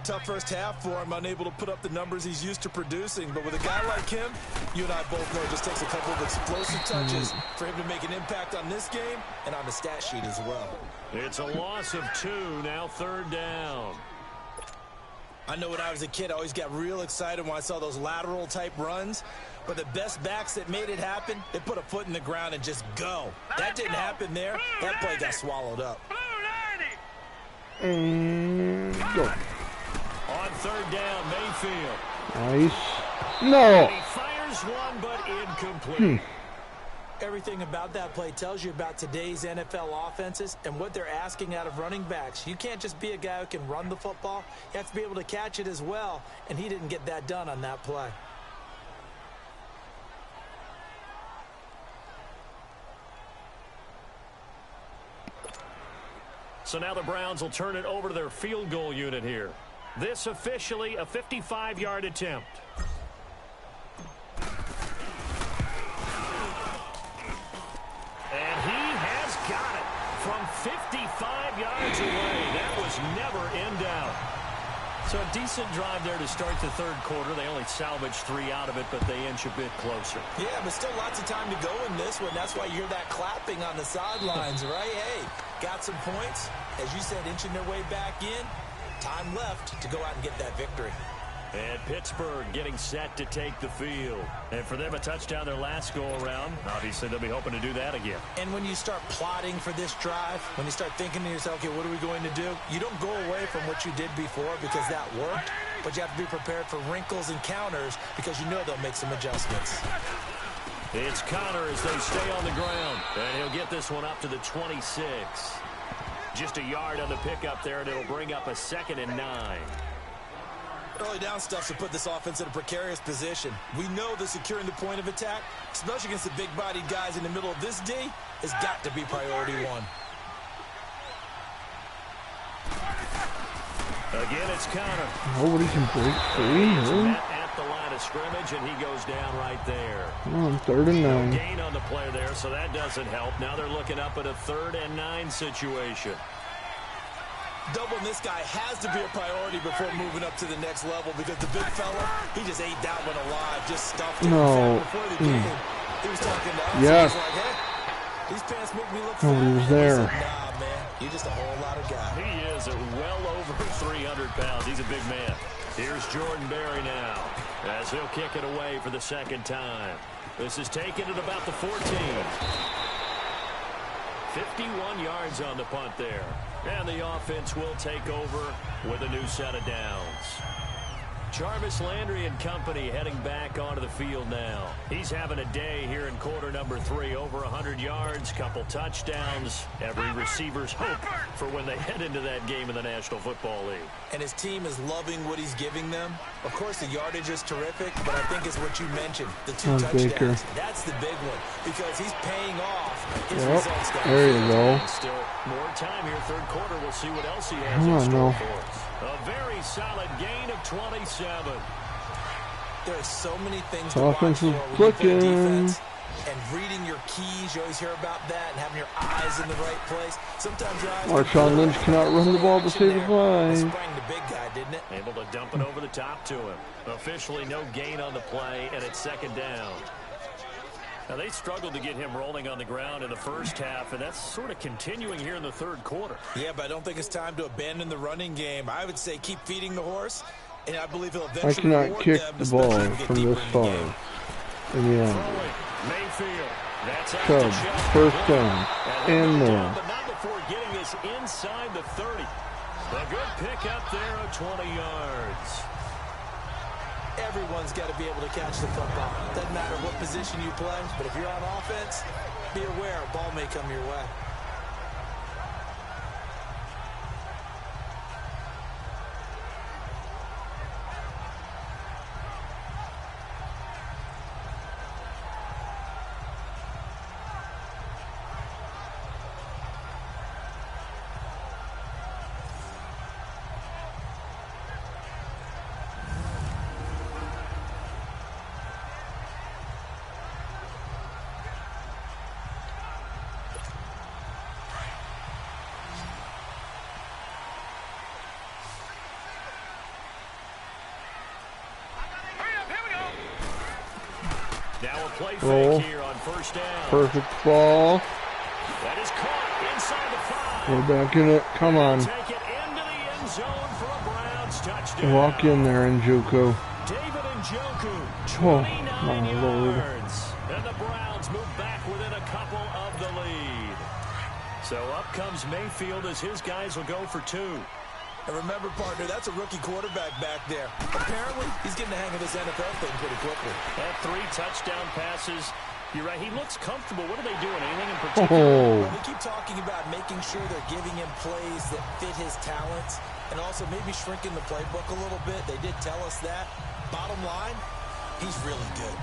Tough first half for him, unable to put up the numbers he's used to producing. But with a guy like him, you and I both know it just takes a couple of explosive touches for him to make an impact on this game and on the stat sheet as well. It's a loss of 2, now third down. I know when I was a kid, I always got real excited when I saw those lateral type runs. But the best backs that made it happen, they put a foot in the ground and just go. That didn't happen there. That play got swallowed up. And go. On third down, Mayfield. Nice. No. He fires one, but incomplete. Everything about that play tells you about today's NFL offenses and what they're asking out of running backs. You can't just be a guy who can run the football. You have to be able to catch it as well, and he didn't get that done on that play. So now the Browns will turn it over to their field goal unit here. This officially a 55-yard attempt. And he has got it from 55 yards away. That was never in doubt. So a decent drive there to start the third quarter. They only salvaged 3 out of it, but they inch a bit closer. Yeah, but still lots of time to go in this one. That's why you hear that clapping on the sidelines, right? Hey, got some points. As you said, inching their way back in. Time left to go out and get that victory. And Pittsburgh getting set to take the field. And for them, a touchdown their last go-around. Obviously, they'll be hoping to do that again. And when you start plotting for this drive, when you start thinking to yourself, okay, what are we going to do? You don't go away from what you did before because that worked, but you have to be prepared for wrinkles and counters because you know they'll make some adjustments. It's Connor as they stay on the ground. And he'll get this one up to the 26. Just a yard on the pickup there, and it'll bring up a 2nd and 9. Early down stuff to put this offense in a precarious position. We know that securing the point of attack, especially against the big-bodied guys in the middle of this D, has got to be priority 1. Again, it's Connor. Nobody can break free. At the line of scrimmage, and he goes down right there. On 3rd and 9. No gain on the play there, so that doesn't help. Now they're looking up at a 3rd and 9 situation. Doubling this guy has to be a priority before moving up to the next level because the big fella, he just ate that one alive, just stuffed it. No. Before the game, he was talking to us. Yes. He was like, hey, these pants make me look Nobody was there. Said, nah, man, you're just a whole lot of guy. He is at well over 300 pounds. He's a big man. Here's Jordan Berry now as he'll kick it away for the 2nd time. This is taken at about the 14. 51 yards on the punt there. And the offense will take over with a new set of downs. Jarvis Landry and company heading back onto the field now. He's having a day here in quarter number 3. Over 100 yards, couple touchdowns. Every receiver's hope for when they head into that game in the National Football League. And his team is loving what he's giving them. Of course, the yardage is terrific, but I think it's what you mentioned, the 2 touchdowns. Baker. That's the big one because he's paying off his results. There you go. Still more time here, third quarter. We'll see what else he has in store for us. A very solid gain of 27. There are so many things to Offense watch is for when you play clicking. defense. And reading your keys, you always hear about that, and having your eyes in the right place. Sometimes your eyes... Marshawn Lynch cannot run the ball to save his life. Sprang the big guy, didn't it? Able to dump it over the top to him. Officially no gain on the play, and it's second down. Now, they struggled to get him rolling on the ground in the first half, and that's sort of continuing here in the third quarter. Yeah, but I don't think it's time to abandon the running game. I would say keep feeding the horse, and I believe he'll eventually... I cannot kick the ball from this far. Yeah. Mayfield. That's So, first down and more. But not before getting this inside the 30. A good pick up there of 20 yards. Everyone's got to be able to catch the football. Doesn't matter what position you play, but if you're on offense, be aware a ball may come your way. Now a play Roll. fake here on first down. Perfect ball. That is caught inside the 5. We're back in it. Come on. Take it into the end zone for a Browns touchdown. Walk in there, Njoku. David Njoku, Oh, 29 my Lord. yards. And the Browns move back within a couple of the lead. So up comes Mayfield as his guys will go for 2. And remember, partner, that's a rookie quarterback back there. Apparently, he's getting the hang of this NFL thing pretty quickly. Had 3 touchdown passes. You're right, he looks comfortable. What are they doing? Anything in particular? Oh. Well, they keep talking about making sure they're giving him plays that fit his talents and also maybe shrinking the playbook a little bit. They did tell us that. Bottom line, he's really good.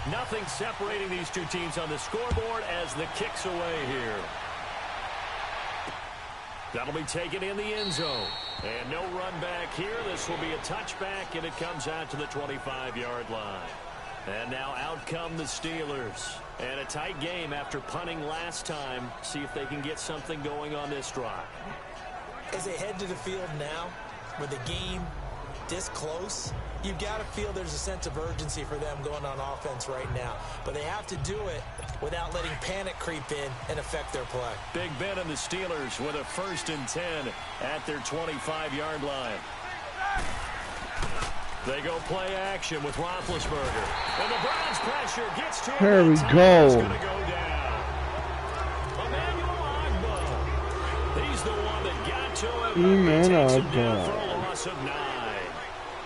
Nothing separating these two teams on the scoreboard as the kick's away here. That'll be taken in the end zone. And no run back here. This will be a touchback, and it comes out to the 25-yard line. And now out come the Steelers. And a tight game after punting last time. See if they can get something going on this drive. As they head to the field now, with the game this close, you've got to feel there's a sense of urgency for them going on offense right now. But they have to do it without letting panic creep in and affect their play. Big Ben and the Steelers with a 1st and 10 at their 25-yard line. They go play action with Roethlisberger. And the Browns pressure gets to him. There we It's go. going to go down. Emmanuel Ogbah. He's the one that got to him. He takes him down for a loss of 9.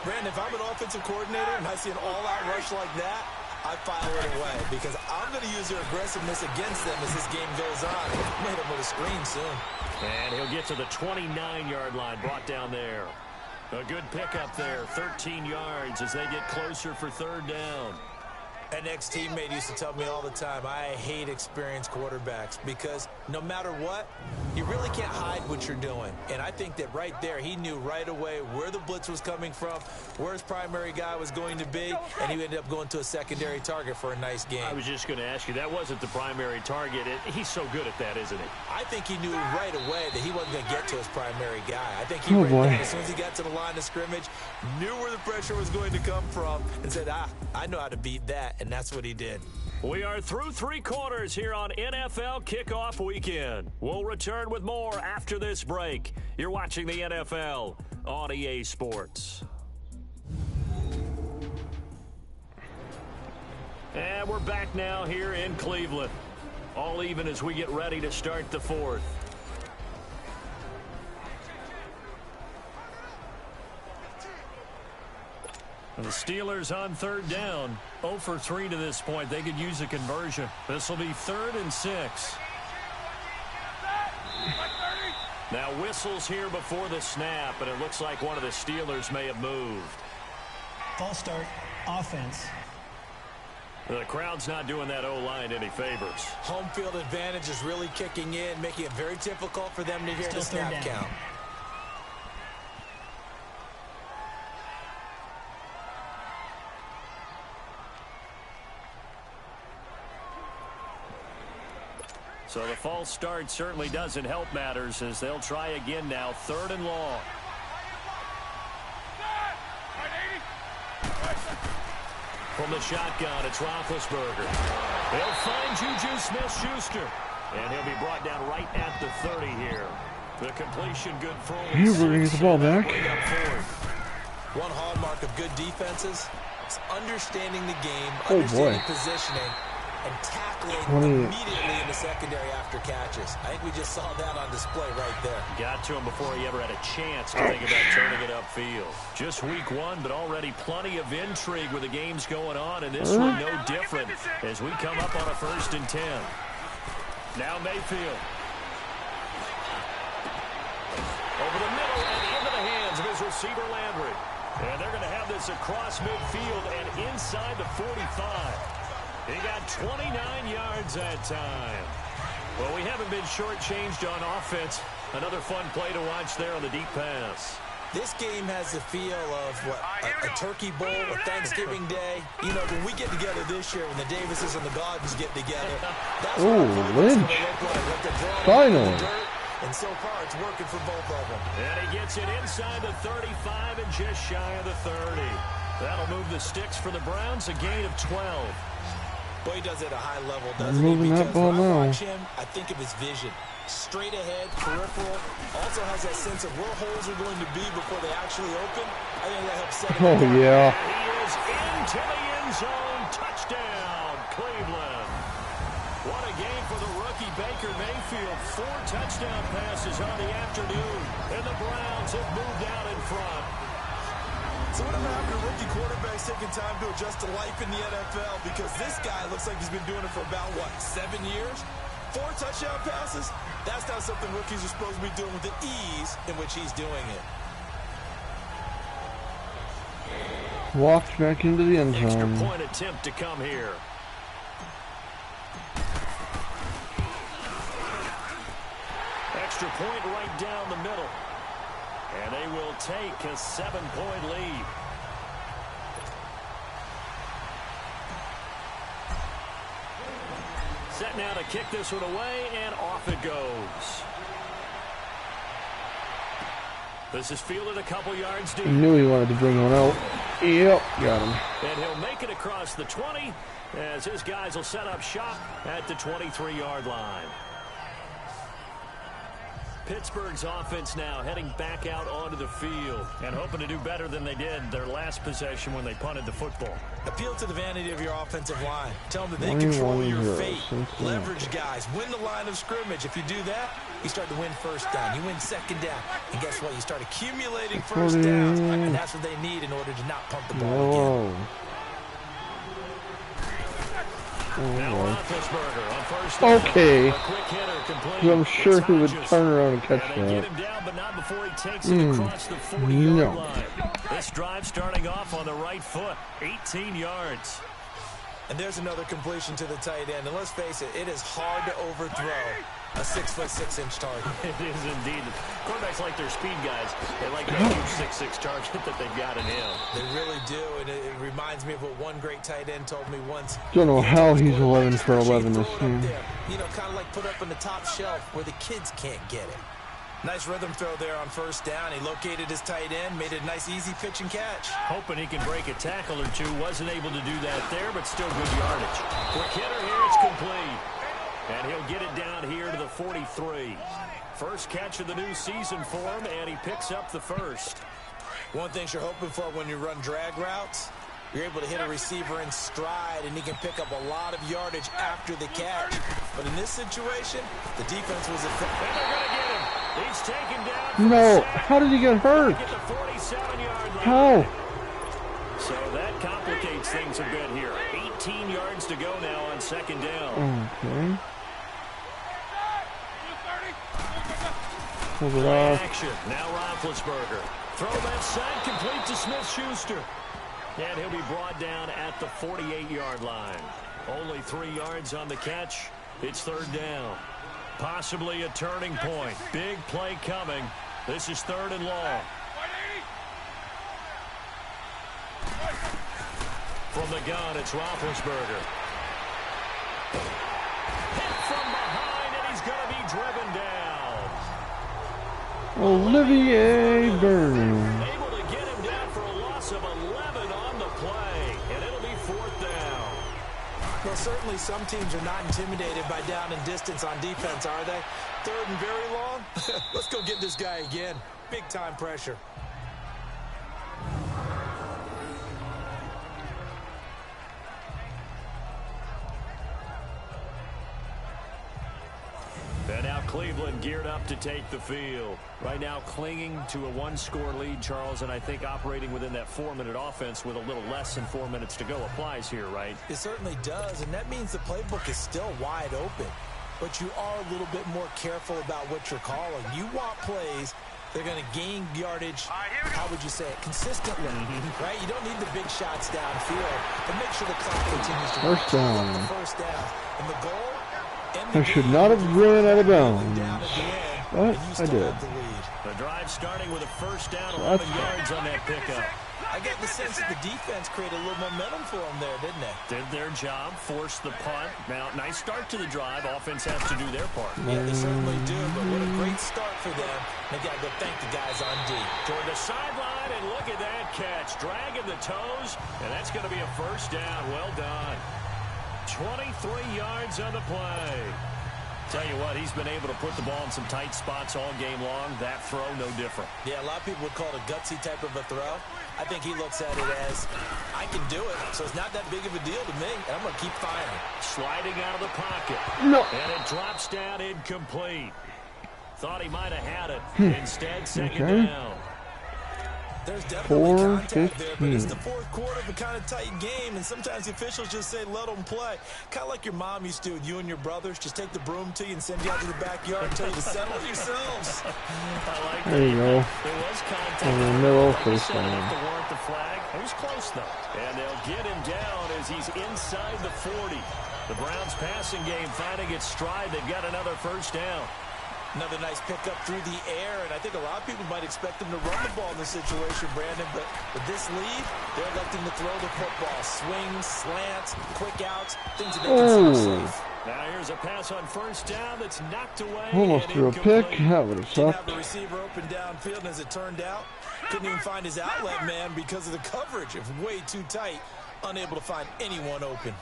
Brandon, if I'm an offensive coordinator and I see an all-out rush like that, I file it away because I'm going to use their aggressiveness against them as this game goes on. Made them with a screen soon. And he'll get to the 29-yard line, brought down there. A good pickup there, 13 yards as they get closer for 3rd down. An ex-teammate used to tell me all the time, I hate experienced quarterbacks because no matter what, you really can't hide what you're doing. And I think that right there, he knew right away where the blitz was coming from, where his primary guy was going to be, and he ended up going to a secondary target for a nice game. I was just going to ask you, that wasn't the primary target. He's so good at that, isn't he? I think he knew right away that he wasn't going to get to his primary guy. I think he read that as soon as he got to the line of scrimmage, knew where the pressure was going to come from, and said, I know how to beat that. And that's what he did. We are through 3 quarters here on NFL Kickoff Weekend. We'll return with more after this break. You're watching the NFL on EA Sports. And we're back now here in Cleveland. All even as we get ready to start the 4th. And the Steelers on 3rd down. 0 for 3 to this point. They could use a conversion. This will be 3rd and 6. Now whistles here before the snap, and it looks like one of the Steelers may have moved. False start, offense. The crowd's not doing that O-line any favors. Home field advantage is really kicking in, making it very difficult for them to hear the snap count. So the false start certainly doesn't help matters as they'll try again now, 3rd and long. From the shotgun, it's Roethlisberger. He'll find Juju Smith-Schuster. And he'll be brought down right at the 30 here. The completion good for only 6. We're going to get the ball back. One hallmark of good defenses is understanding the game, understanding positioning, and tackling immediately in the secondary after catches. I think we just saw that on display right there. Got to him before he ever had a chance to think about turning it upfield. Just week 1, but already plenty of intrigue with the games going on, and this one no different as we come up on a 1st and 10. Now Mayfield. Over the middle and into the hands of his receiver Landry. And they're going to have this across midfield and inside the 45. He got 29 yards that time. Well, we haven't been shortchanged on offense. Another fun play to watch there on the deep pass. This game has the feel of what a turkey bowl, a Thanksgiving day. You know, when we get together this year, when the Davises and the Gardens get together, that's what Lynch. Finally. And so far, it's working for both of them. And he gets it inside the 35 and just shy of the 30. That'll move the sticks for the Browns, a gain of 12. Boy, he does it at a high level, doesn't he? Because when I watch him, I think of his vision. Straight ahead, peripheral. Also has that sense of where holes are going to be before they actually open. I think that helps set him Oh, apart. yeah. He is into the end zone. Touchdown, Cleveland. What a game for the rookie Baker Mayfield. 4 touchdown passes on the afternoon. And the Browns have moved out in front. So whatever happened to rookie quarterbacks taking time to adjust to life in the NFL? Because this guy looks like he's been doing it for about, 7 years? 4 touchdown passes? That's not something rookies are supposed to be doing with the ease in which he's doing it. Walked back into the end Extra zone. point attempt to come here. Extra point right down the middle. And they will take a 7-point lead. Set now to kick this one away, and off it goes. This is fielded a couple yards deep. He knew he wanted to bring one out. Yep, got him. And he'll make it across the 20 as his guys will set up shop at the 23-yard line. Pittsburgh's offense now heading back out onto the field and hoping to do better than they did their last possession when they punted the football. Appeal to the vanity of your offensive line. Tell them that they control your fate. Leverage guys. Win the line of scrimmage. If you do that, you start to win first down. You win second down. And guess what? You start accumulating first downs. And that's what they need in order to not punt the ball again. Now Roethlisberger on first down. Okay. A quick hitter complete. I'm sure he would turn around and catch And they that. get him down, but not before he takes it across the 40-yard line. This drive starting off on the right foot, 18 yards. And there's another completion to the tight end. And let's face it, it is hard to overthrow a 6'6" target. It is indeed. Quarterbacks like their speed guys. They like that huge 6'6" target that they've got in him. They really do, and it reminds me of what one great tight end told me once. Don't know how he's 11 for 11 this game. You know, kind of like put up on the top shelf where the kids can't get it. Nice rhythm throw there on first down. He located his tight end, made it a nice easy pitch and catch. Hoping he can break a tackle or two. Wasn't able to do that there, but still good yardage. Quick hitter here, it's complete. And he'll get it down here to the 43. First catch of the new season for him, and he picks up the first. One thing you're hoping for when you run drag routes, you're able to hit a receiver in stride, and he can pick up a lot of yardage after the catch. But in this situation, the defense was effective. And they're going to get him. He's taken down. No, how did he get hurt? Get the 47-yard line. How? So that complicates things a bit here. 18 yards to go now on second down. Okay. Hold it off. Action. Now Roethlisberger. Throw left side, complete to Smith-Schuster. And he'll be brought down at the 48-yard line. Only 3 yards on the catch. It's third down. Possibly a turning point. Big play coming. This is third and long. From the gun, it's Roethlisberger. Hit from behind, and he's going to be driven down. Olivier Byrne. Able to get him down for a loss of 11 on the play, and it'll be fourth down. Well, certainly some teams are not intimidated by down and distance on defense, are they? Third and very long? Let's go get this guy again. Big time pressure. And now Cleveland geared up to take the field. Right now clinging to a 1-score lead, Charles, and I think operating within that 4-minute offense with a little less than 4 minutes to go applies here, right? It certainly does, and that means the playbook is still wide open. But you are a little bit more careful about what you're calling. You want plays that are going to gain yardage, how would you say it, consistently, right? You don't need the big shots downfield, but make sure the clock continues to First down. First down. And the goal? I should not have run out of bounds, but I did. The drive starting with a first down, 11 yards on that pickup. I get the sense that the defense created a little momentum for them there, didn't they? Did their job, forced the punt. Now, nice start to the drive. Offense has to do their part. Yeah, they certainly do, but what a great start for them. They got to go thank the guys on D. Toward the sideline, and look at that catch. Dragging the toes, and that's going to be a first down. Well done. 23 yards on the play. Tell you what, he's been able to put the ball in some tight spots all game long. That throw, no different. Yeah, a lot of people would call it a gutsy type of a throw. I think he looks at it as, I can do it, so it's not that big of a deal to me, and I'm going to keep firing. Sliding out of the pocket. No. And it drops down incomplete. Thought he might have had it. Instead, second down. There's definitely contact there, but it's the fourth quarter of a kind of tight game, and sometimes the officials just say, let them play. Kind of like your mom used to with you and your brothers. Just take the broom to you and send you out to the backyard and tell you to settle it yourselves. I like there you go. There was contact. In the middle, first down. To warrant the flag. It was close, though. And they'll get him down as he's inside the 40. The Browns' passing game finding its stride. They've got another first down. Another nice pickup through the air, and I think a lot of people might expect them to run the ball in this situation, Brandon, but with this lead, they're electing to throw the football. Swings, slants, quick outs, things that they consider safe. Now here's a pass on first down that's knocked away. Almost threw a pick. That would have Didn't sucked. have the receiver open downfield, and as it turned out, couldn't even find his outlet man because of the coverage. It was way too tight, unable to find anyone open.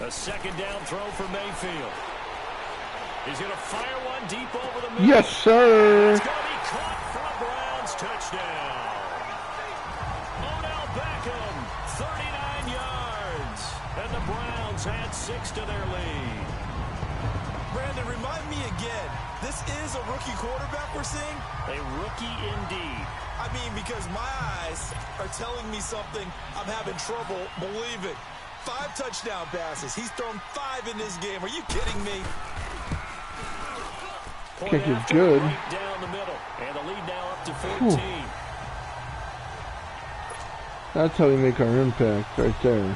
A second down throw for Mayfield. He's going to fire one deep over the middle. Yes, sir. It's going to be caught for a Browns touchdown. Odell Beckham, 39 yards. And the Browns add 6 to their lead. Brandon, remind me again, this is a rookie quarterback we're seeing? A rookie indeed. I mean, because my eyes are telling me something I'm having trouble believing. 5 touchdown passes. He's thrown 5 in this game. Are you kidding me? Kick is good. Right down the middle, and the lead now up to 14. That's how we make our impact right there.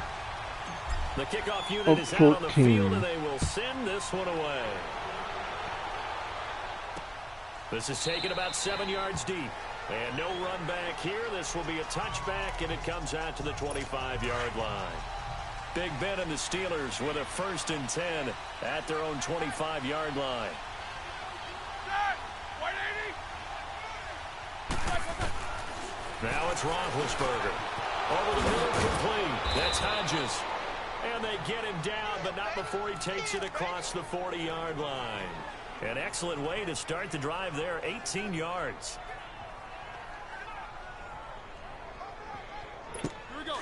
The kickoff unit is out on the 14. field, and they will send this one away. This is taken about 7 yards deep. And no run back here. This will be a touchback, and it comes out to the 25-yard line. Big Ben and the Steelers with a 1st and 10 at their own 25-yard line. Now it's Roethlisberger. Over the middle, complete. That's Hodges. And they get him down, but not before he takes it across the 40-yard line. An excellent way to start the drive there, 18 yards. Here we go.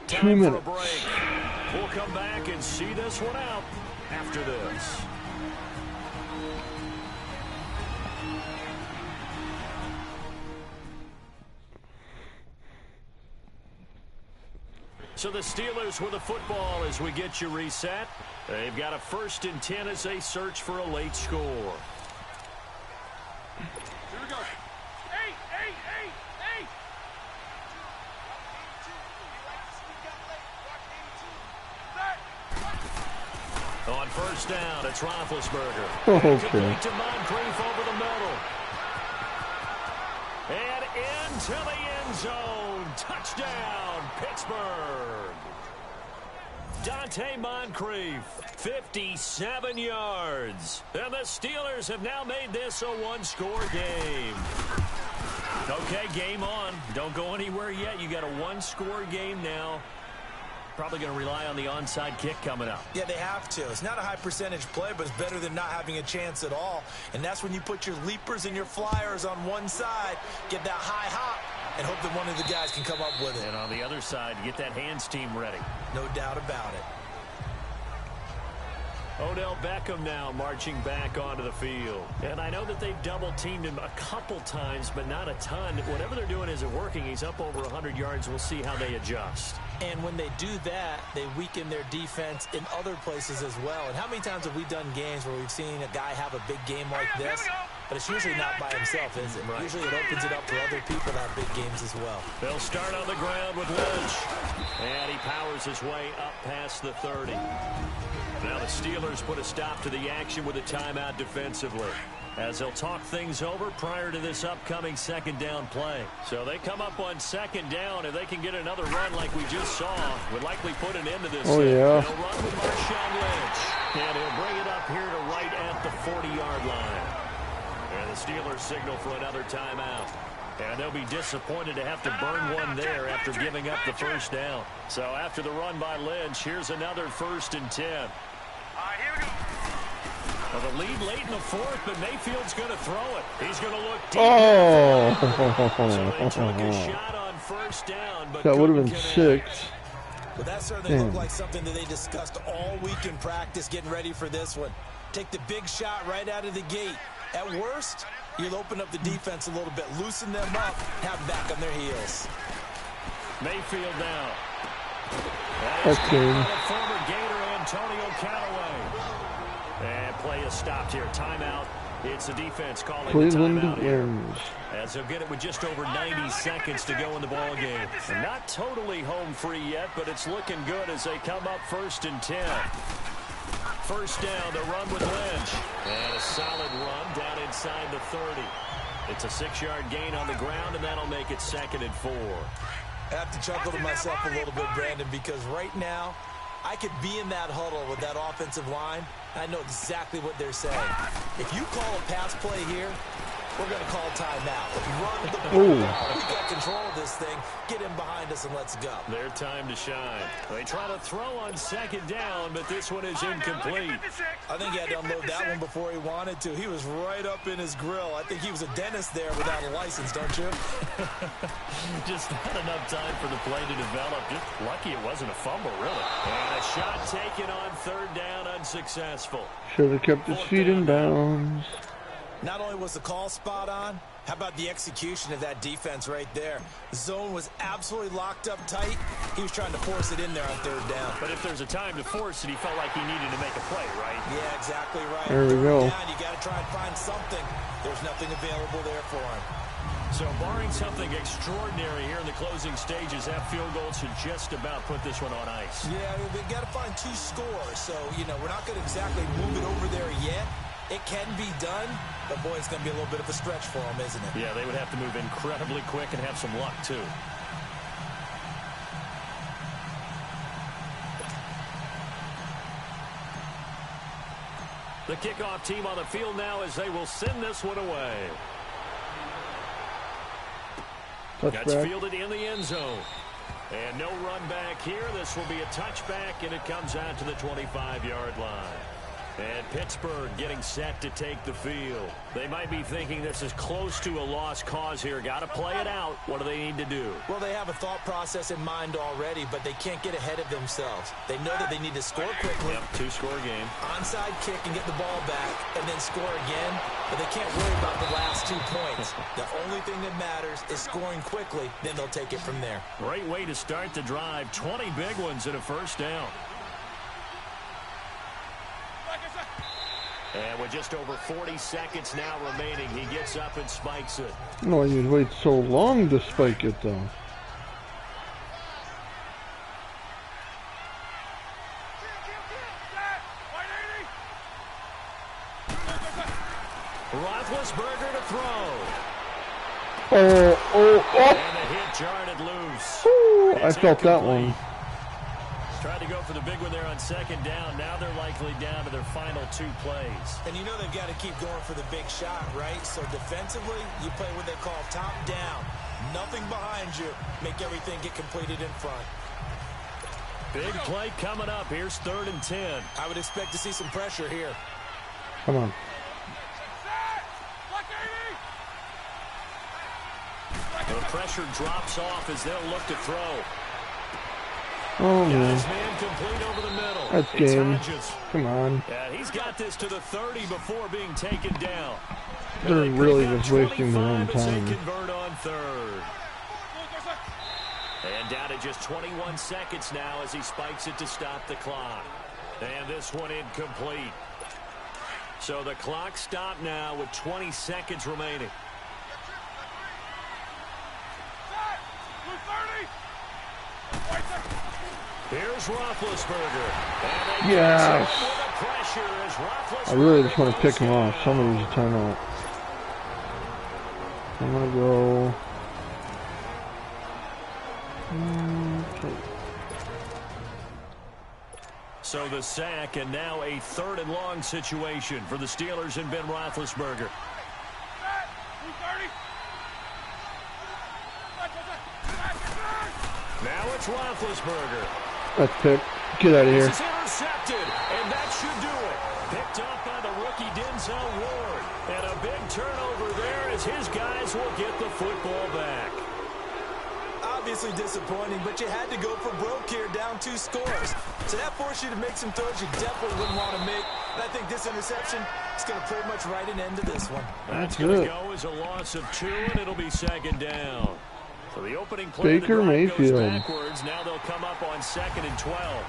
2 minutes. For a break. We'll come back and see this one out after this. So the Steelers with the football as we get you reset. They've got a 1st and 10 as they search for a late score. Here we go. Hey! On 1st down, it's Roethlisberger. Okay. Complete to Moncrief over the middle. And into the end zone. Touchdown, Pittsburgh. Dante Moncrief, 57 yards. And the Steelers have now made this a one-score game. Okay, game on. Don't go anywhere yet. You got a one-score game now. Probably going to rely on the onside kick coming up. Yeah, they have to. It's not a high percentage play, but it's better than not having a chance at all. And that's when you put your leapers and your flyers on one side, get that high hop, and hope that one of the guys can come up with it. And on the other side, get that hands team ready. No doubt about it. Odell Beckham now marching back onto the field. And I know that they've double-teamed him a couple times, but not a ton. Whatever they're doing isn't working. He's up over 100 yards. We'll see how they adjust. And when they do that, they weaken their defense in other places as well. And how many times have we done games where we've seen a guy have a big game like this? But it's usually not by himself, is it? Right. Usually it opens it up for other people to have big games as well. They'll start on the ground with Lynch. And he powers his way up past the 30. Now the Steelers put a stop to the action with a timeout defensively, as they'll talk things over prior to this upcoming 2nd down play. So they come up on 2nd down. If they can get another run like we just saw, would likely put an end to this. Oh, yeah. They'll run with Marshawn Lynch. And he'll bring it up here to right at the 40-yard line. And the Steelers signal for another timeout. And they'll be disappointed to have to burn one there after giving up the 1st down. So after the run by Lynch, here's another 1st and 10. Well, the lead late in the 4th, but Mayfield's going to throw it. He's going to look deep. So they took a shot on 1st down, but that would have been connect. 6. But that certainly looked like something that they discussed all week in practice, getting ready for this one. Take the big shot right out of the gate. At worst, you'll open up the defense a little bit, loosen them up, have them back on their heels. Mayfield now. Okay. Former Gator Antonio Callaway. And play is stopped here. Timeout. It's the defense calling Cleveland the timeout here. wins. As they'll get it with just over 90 seconds to go in the ball game. Not totally home free yet, but it's looking good as they come up 1st and 10. 1st down, the run with Lynch. And a solid run down inside the 30. It's a 6-yard gain on the ground, and that'll make it 2nd and 4. I have to chuckle to myself a little bit, Brandon, because right now, I could be in that huddle with that offensive line. I know exactly what they're saying. If you call a pass play here, we're going to call timeout. Run the ball. We got control of this thing. Get him behind us and let's go. Their time to shine. They try to throw on 2nd down, but this one is incomplete. I think he had to unload that one before he wanted to. He was right up in his grill. I think he was a dentist there without a license, don't you? Just not enough time for the play to develop. Just lucky it wasn't a fumble, really. And a shot taken on 3rd down, unsuccessful. Should have kept his feet in bounds. Not only was the call spot on, how about the execution of that defense right there? The zone was absolutely locked up tight. He was trying to force it in there on 3rd down. But if there's a time to force it, he felt like he needed to make a play, right? Yeah, exactly right. There we go. Down, you got to try and find something. There's nothing available there for him. So barring something extraordinary here in the closing stages, that field goal should just about put this one on ice. Yeah, they've got to find 2 scores. So, you know, we're not going to exactly move it over there yet. It can be done, but boy, it's going to be a little bit of a stretch for them, isn't it? Yeah, they would have to move incredibly quick and have some luck, too. The kickoff team on the field now as they will send this one away. That's fielded in the end zone. And no run back here. This will be a touchback, and it comes out to the 25-yard line. And Pittsburgh getting set to take the field. They might be thinking this is close to a lost cause here. Got to play it out. What do they need to do? Well, they have a thought process in mind already, but they can't get ahead of themselves. They know that they need to score quickly. Yep, two-score game. Onside kick and get the ball back, and then score again. But they can't worry about the last 2 points. The only thing that matters is scoring quickly. Then they'll take it from there. Great way to start the drive. 20 big ones and a first down. And with just over 40 seconds now remaining, he gets up and spikes it. No, you'd wait so long to spike it, though. Roethlisberger to throw. Oh. And the hit jarred it loose. Ooh, I felt that one. Tried to go for the big one there on second down. Now they're likely down to their final 2 plays. And you know they've got to keep going for the big shot, right? So defensively, you play what they call top down. Nothing behind you. Make everything get completed in front. Big play coming up. Here's 3rd and 10. I would expect to see some pressure here. Come on. The pressure drops off as they'll look to throw. Oh, man. Man complete over the middle. That's game. Come on. Yeah, he's got this to the 30 before being taken down. They're really just wasting their own time. Convert on 3rd. And down to just 21 seconds now as he spikes it to stop the clock. And this one incomplete. So the clock stopped now with 20 seconds remaining. Here's Roethlisberger. Yes. I really just want to pick him off. Somebody's a timeout. I'm going to go. Okay. So the sack, and now a 3rd and long situation for the Steelers and Ben Roethlisberger. Now it's Roethlisberger. That's picked. Get out of here. This is intercepted, and that should do it. Picked up by the rookie Denzel Ward. And a big turnover there as his guys will get the football back. Obviously disappointing, but you had to go for broke here, down 2 scores. So that forced you to make some throws you definitely wouldn't want to make. And I think this interception is going to pretty much write an end to this one. That's going to go as a loss of 2, and it'll be 2nd down. So the opening play Baker Mayfield. goes backwards. Now they'll come up on 2nd and 12.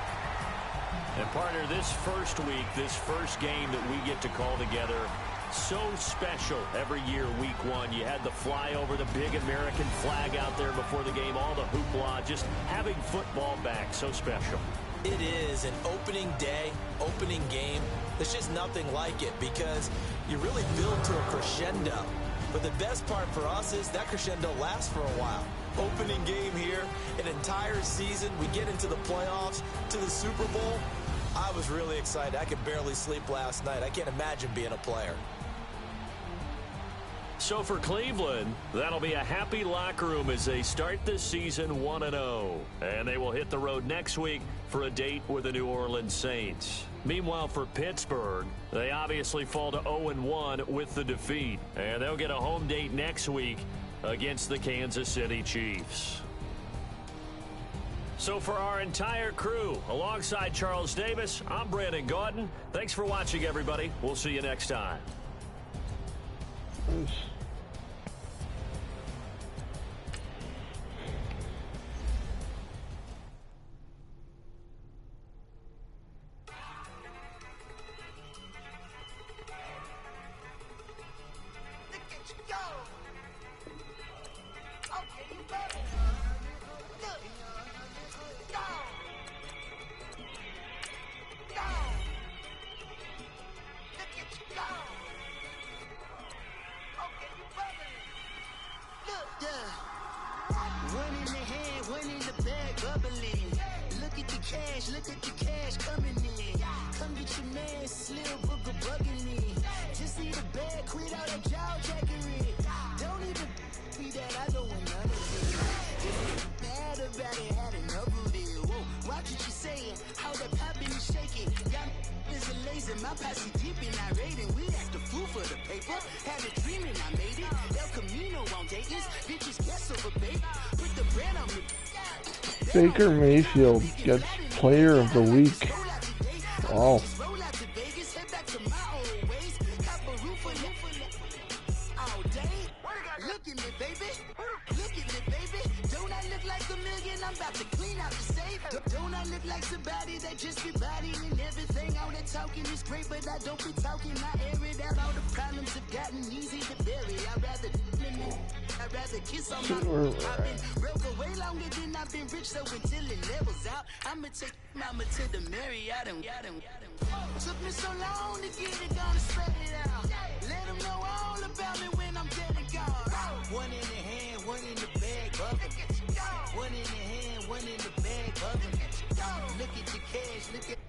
And partner, this first week, this first game that we get to call together, so special every year, week 1. You had the flyover, the big American flag out there before the game, all the hoopla, just having football back, so special. It is an opening day, opening game. There's just nothing like it because you really build to a crescendo. But the best part for us is that crescendo lasts for a while. Opening game here, an entire season. We get into the playoffs, to the Super Bowl. I was really excited. I could barely sleep last night. I can't imagine being a player. So for Cleveland, that'll be a happy locker room as they start this season 1-0. And they will hit the road next week for a date with the New Orleans Saints. Meanwhile, for Pittsburgh, they obviously fall to 0-1 with the defeat. And they'll get a home date next week against the Kansas City Chiefs. So for our entire crew, alongside Charles Davis, I'm Brandon Gaudin. Thanks for watching, everybody. We'll see you next time. Okay. My posse deep and irate, and we act a fool for the paper. Had a dream and I made it. El Camino on Dayton's. Bitches guess over bait. Put the brand on me. Baker Mayfield gets Player of the Week. Wow. Look at me, baby. Look at me, baby. Don't I look like $1 million? I'm about to clean out the safe. Don't I look like somebody that just be bodying and everything? All that talking is great, but I don't be talking. I air it out. All the problems have gotten easy to bury. I'd rather kiss on my I've been broke away longer than I've been rich, so until it levels out, I'ma take mama to the Marriott and took me so long to get it, gonna spread it out. Let them know all about me when I'm dead and gone. One in the hand, one in the bag, bubbling. One in the hand, one in the bag, bubbling. Look at the cash, look at